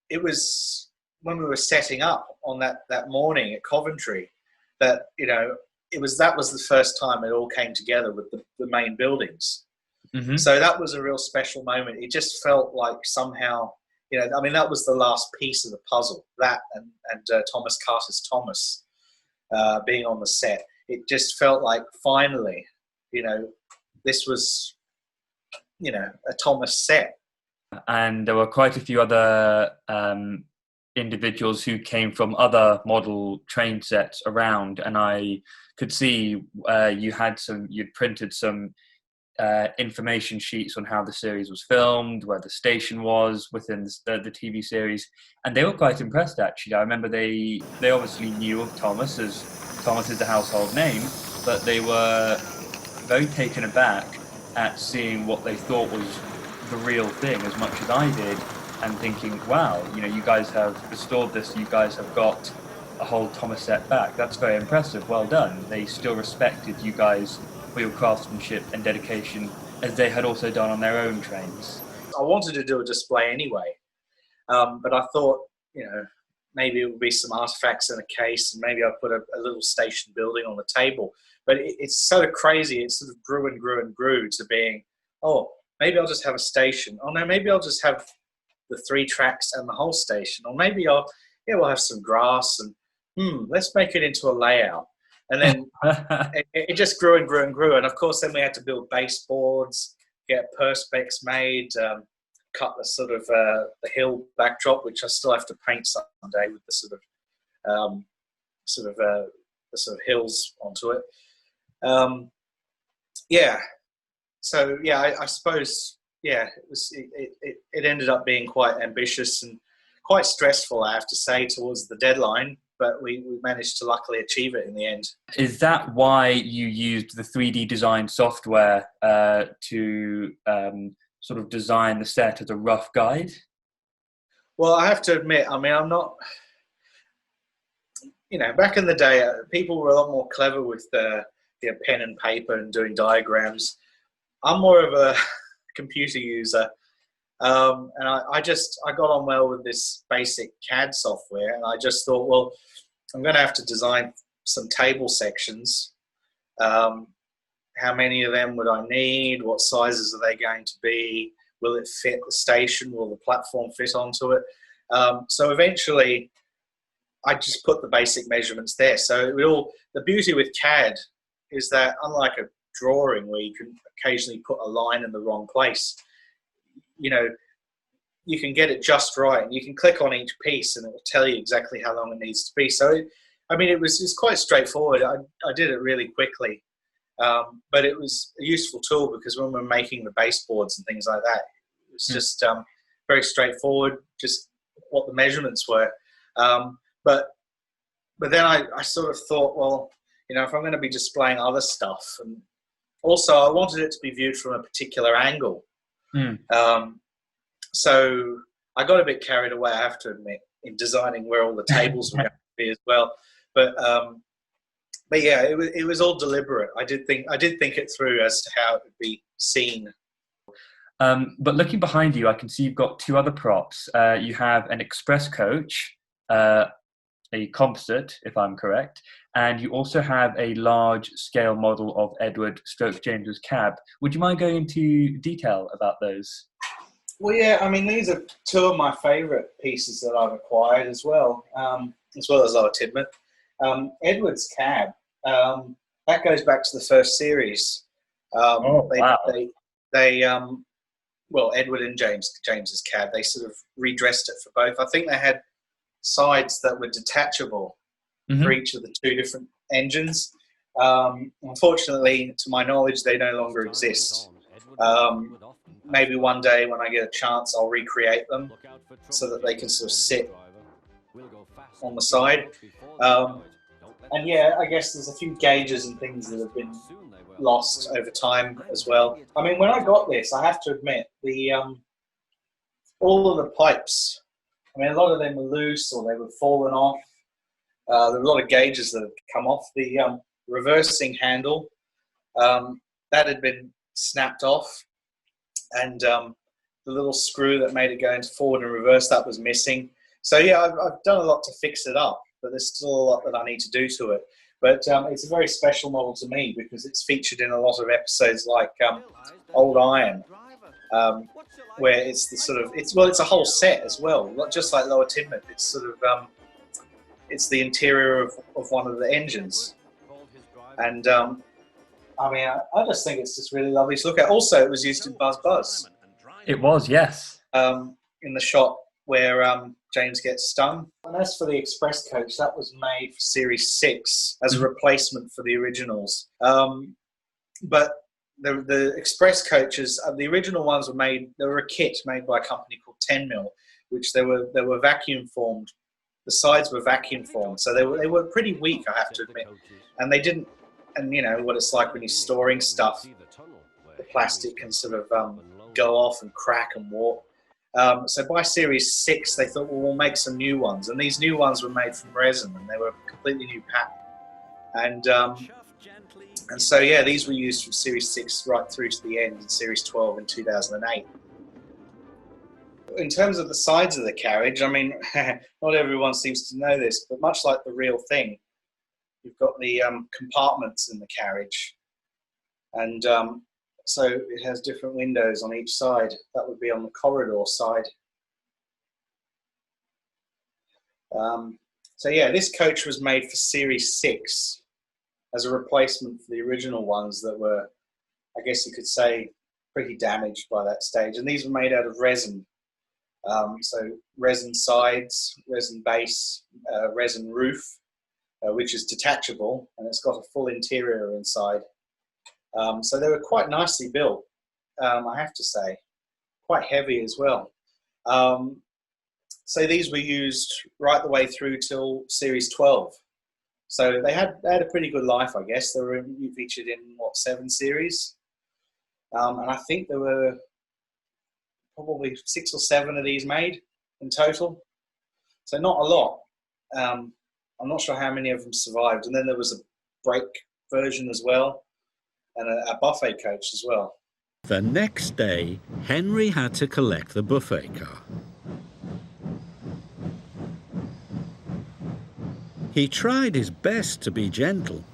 it was when we were setting up on that morning at Coventry that that was the first time it all came together with the main buildings. Mm-hmm. So that was a real special moment. It just felt like somehow, that was the last piece of the puzzle. That and Thomas Carter's Thomas being on the set. It just felt like finally, this was, a Thomas set.
And there were quite a few other individuals who came from other model train sets around, and I could see you'd printed some information sheets on how the series was filmed, where the station was within the TV series, and they were quite impressed actually. I remember they obviously knew of Thomas, as Thomas is a household name, but they were very taken aback at seeing what they thought was the real thing as much as I did, and thinking, wow, you guys have restored this, you guys have got a whole Thomas set back. That's very impressive, well done. They still respected you guys for your craftsmanship and dedication, as they had also done on their own trains.
I wanted to do a display anyway, but I thought, maybe it would be some artifacts in a case, and maybe I'll put a little station building on the table. But it's sort of crazy. It sort of grew and grew and grew to being, oh, maybe I'll just have a station. Oh no, maybe I'll just have the 3 tracks and the whole station. Or maybe we'll have some grass and let's make it into a layout. And then it just grew and grew and grew. And of course, then we had to build baseboards, get perspex made, cut the sort of the hill backdrop, which I still have to paint someday with the sort of hills onto it. So I suppose it ended up being quite ambitious and quite stressful, I have to say, towards the deadline. But we managed to luckily achieve it in the end.
Is that why you used the 3D design software to sort of design the set as a rough guide?
Well, I have to admit, I'm not... back in the day, people were a lot more clever with their pen and paper and doing diagrams. I'm more of a computer user. And I got on well with this basic CAD software, and I just thought, well, I'm going to have to design some table sections. How how many of them would I need? What sizes are they going to be? Will it fit the station? Will the platform fit onto it? So eventually, I just put the basic measurements there. So the beauty with CAD is that, unlike a drawing where you can occasionally put a line in the wrong place, you can get it just right, and you can click on each piece and it will tell you exactly how long it needs to be. So, it was quite straightforward. I did it really quickly, but it was a useful tool because when we're making the baseboards and things like that, it was just very straightforward, just what the measurements were. But then I sort of thought, well, if I'm going to be displaying other stuff, and also I wanted it to be viewed from a particular angle. So I got a bit carried away, I have to admit, in designing where all the tables were going to be as well. But yeah, it was all deliberate. I did think it through as to how it would be seen.
But looking behind you, I can see you've got two other props. You have an express coach, a composite, if I'm correct, and you also have a large-scale model of Edward / James's cab. Would you mind going into detail about those?
Well, yeah, these are two of my favourite pieces that I've acquired as well as Lower Tidmouth. Edward's cab, that goes back to the first series.
Wow.
Edward and James's cab, they sort of redressed it for both. I think they had sides that were detachable for each of the two different engines. Unfortunately, to my knowledge, they no longer exist. Maybe one day when I get a chance, I'll recreate them so that they can sort of sit on the side. And yeah, I guess there's a few gauges and things that have been lost over time as well. When I got this, I have to admit, all of the pipes, a lot of them were loose or they were fallen off. There were a lot of gauges that had come off. The reversing handle, that had been snapped off. And the little screw that made it go into forward and reverse, that was missing. So yeah, I've done a lot to fix it up, but there's still a lot that I need to do to it. But it's a very special model to me because it's featured in a lot of episodes like Old Iron, where it's the sort of it's a whole set as well, not just like Lower Tidmouth. It's sort of it's the interior of one of the engines, and I just think it's just really lovely to look at. Also, it was used in Buzz Buzz.
It was, yes.
In the shot where James gets stung. And as for the express coach, that was made for Series 6 as a replacement for the originals. But the express coaches, the original ones were made, they were a kit made by a company called 10 Mil, which they were vacuum formed. The sides were vacuum formed, so they were pretty weak, I have to admit. And they didn't, and you know what it's like when you're storing stuff, the plastic can sort of go off and crack and warp. So by Series 6, they thought, well, we'll make some new ones. And these new ones were made from resin, and they were a completely new pattern. And so, yeah, these were used from Series 6 right through to the end in Series 12 in 2008. In terms of the sides of the carriage, I mean, not everyone seems to know this, but much like the real thing, you've got the compartments in the carriage. And so it has different windows on each side. That would be on the corridor side. So yeah, this coach was made for Series 6 as a replacement for the original ones that were, I guess you could say, pretty damaged by that stage. And these were made out of resin. So resin sides, resin base, resin roof, which is detachable, and it's got a full interior inside. So they were quite nicely built, I have to say, quite heavy as well. So these were used right the way through till Series 12. So they had a pretty good life, I guess. They were featured in, 7 series? And I think there were probably 6 or 7 of these made in total. So not a lot. I'm not sure how many of them survived. And then there was a brake version as well, and a buffet coach as well.
The next day, Henry had to collect the buffet car. He tried his best to be gentle.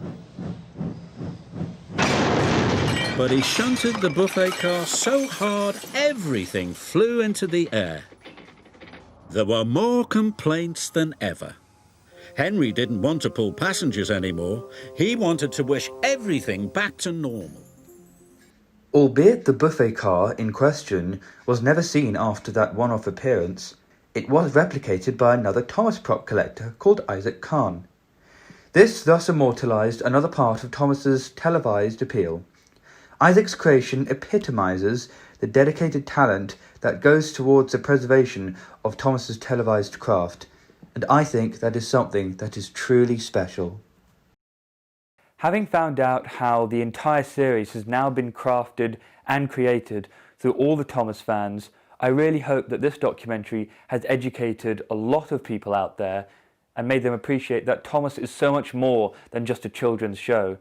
but he shunted the buffet car so hard everything flew into the air. There were more complaints than ever. Henry didn't want to pull passengers anymore. He wanted to wish everything back to normal.
Albeit the buffet car in question was never seen after that one-off appearance, it was replicated by another Thomas prop collector called Isaac Kahn. This thus immortalised another part of Thomas's televised appeal. Isaac's creation epitomises the dedicated talent that goes towards the preservation of Thomas's televised craft, and I think that is something that is truly special. Having found out how the entire series has now been crafted and created through all the Thomas fans, I really hope that this documentary has educated a lot of people out there and made them appreciate that Thomas is so much more than just a children's show.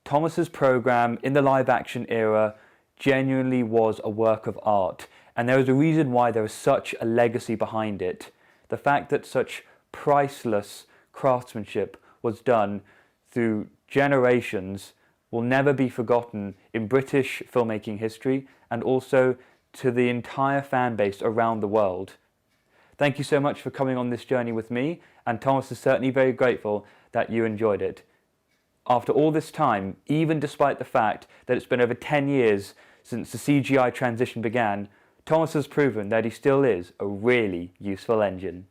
Thomas's programme in the live-action era genuinely was a work of art, and there is a reason why there is such a legacy behind it. The fact that such priceless craftsmanship was done through generations will never be forgotten in British filmmaking history, and also to the entire fan base around the world. Thank you so much for coming on this journey with me, and Thomas is certainly very grateful that you enjoyed it. After all this time, even despite the fact that it's been over 10 years since the CGI transition began, Thomas has proven that he still is a really useful engine.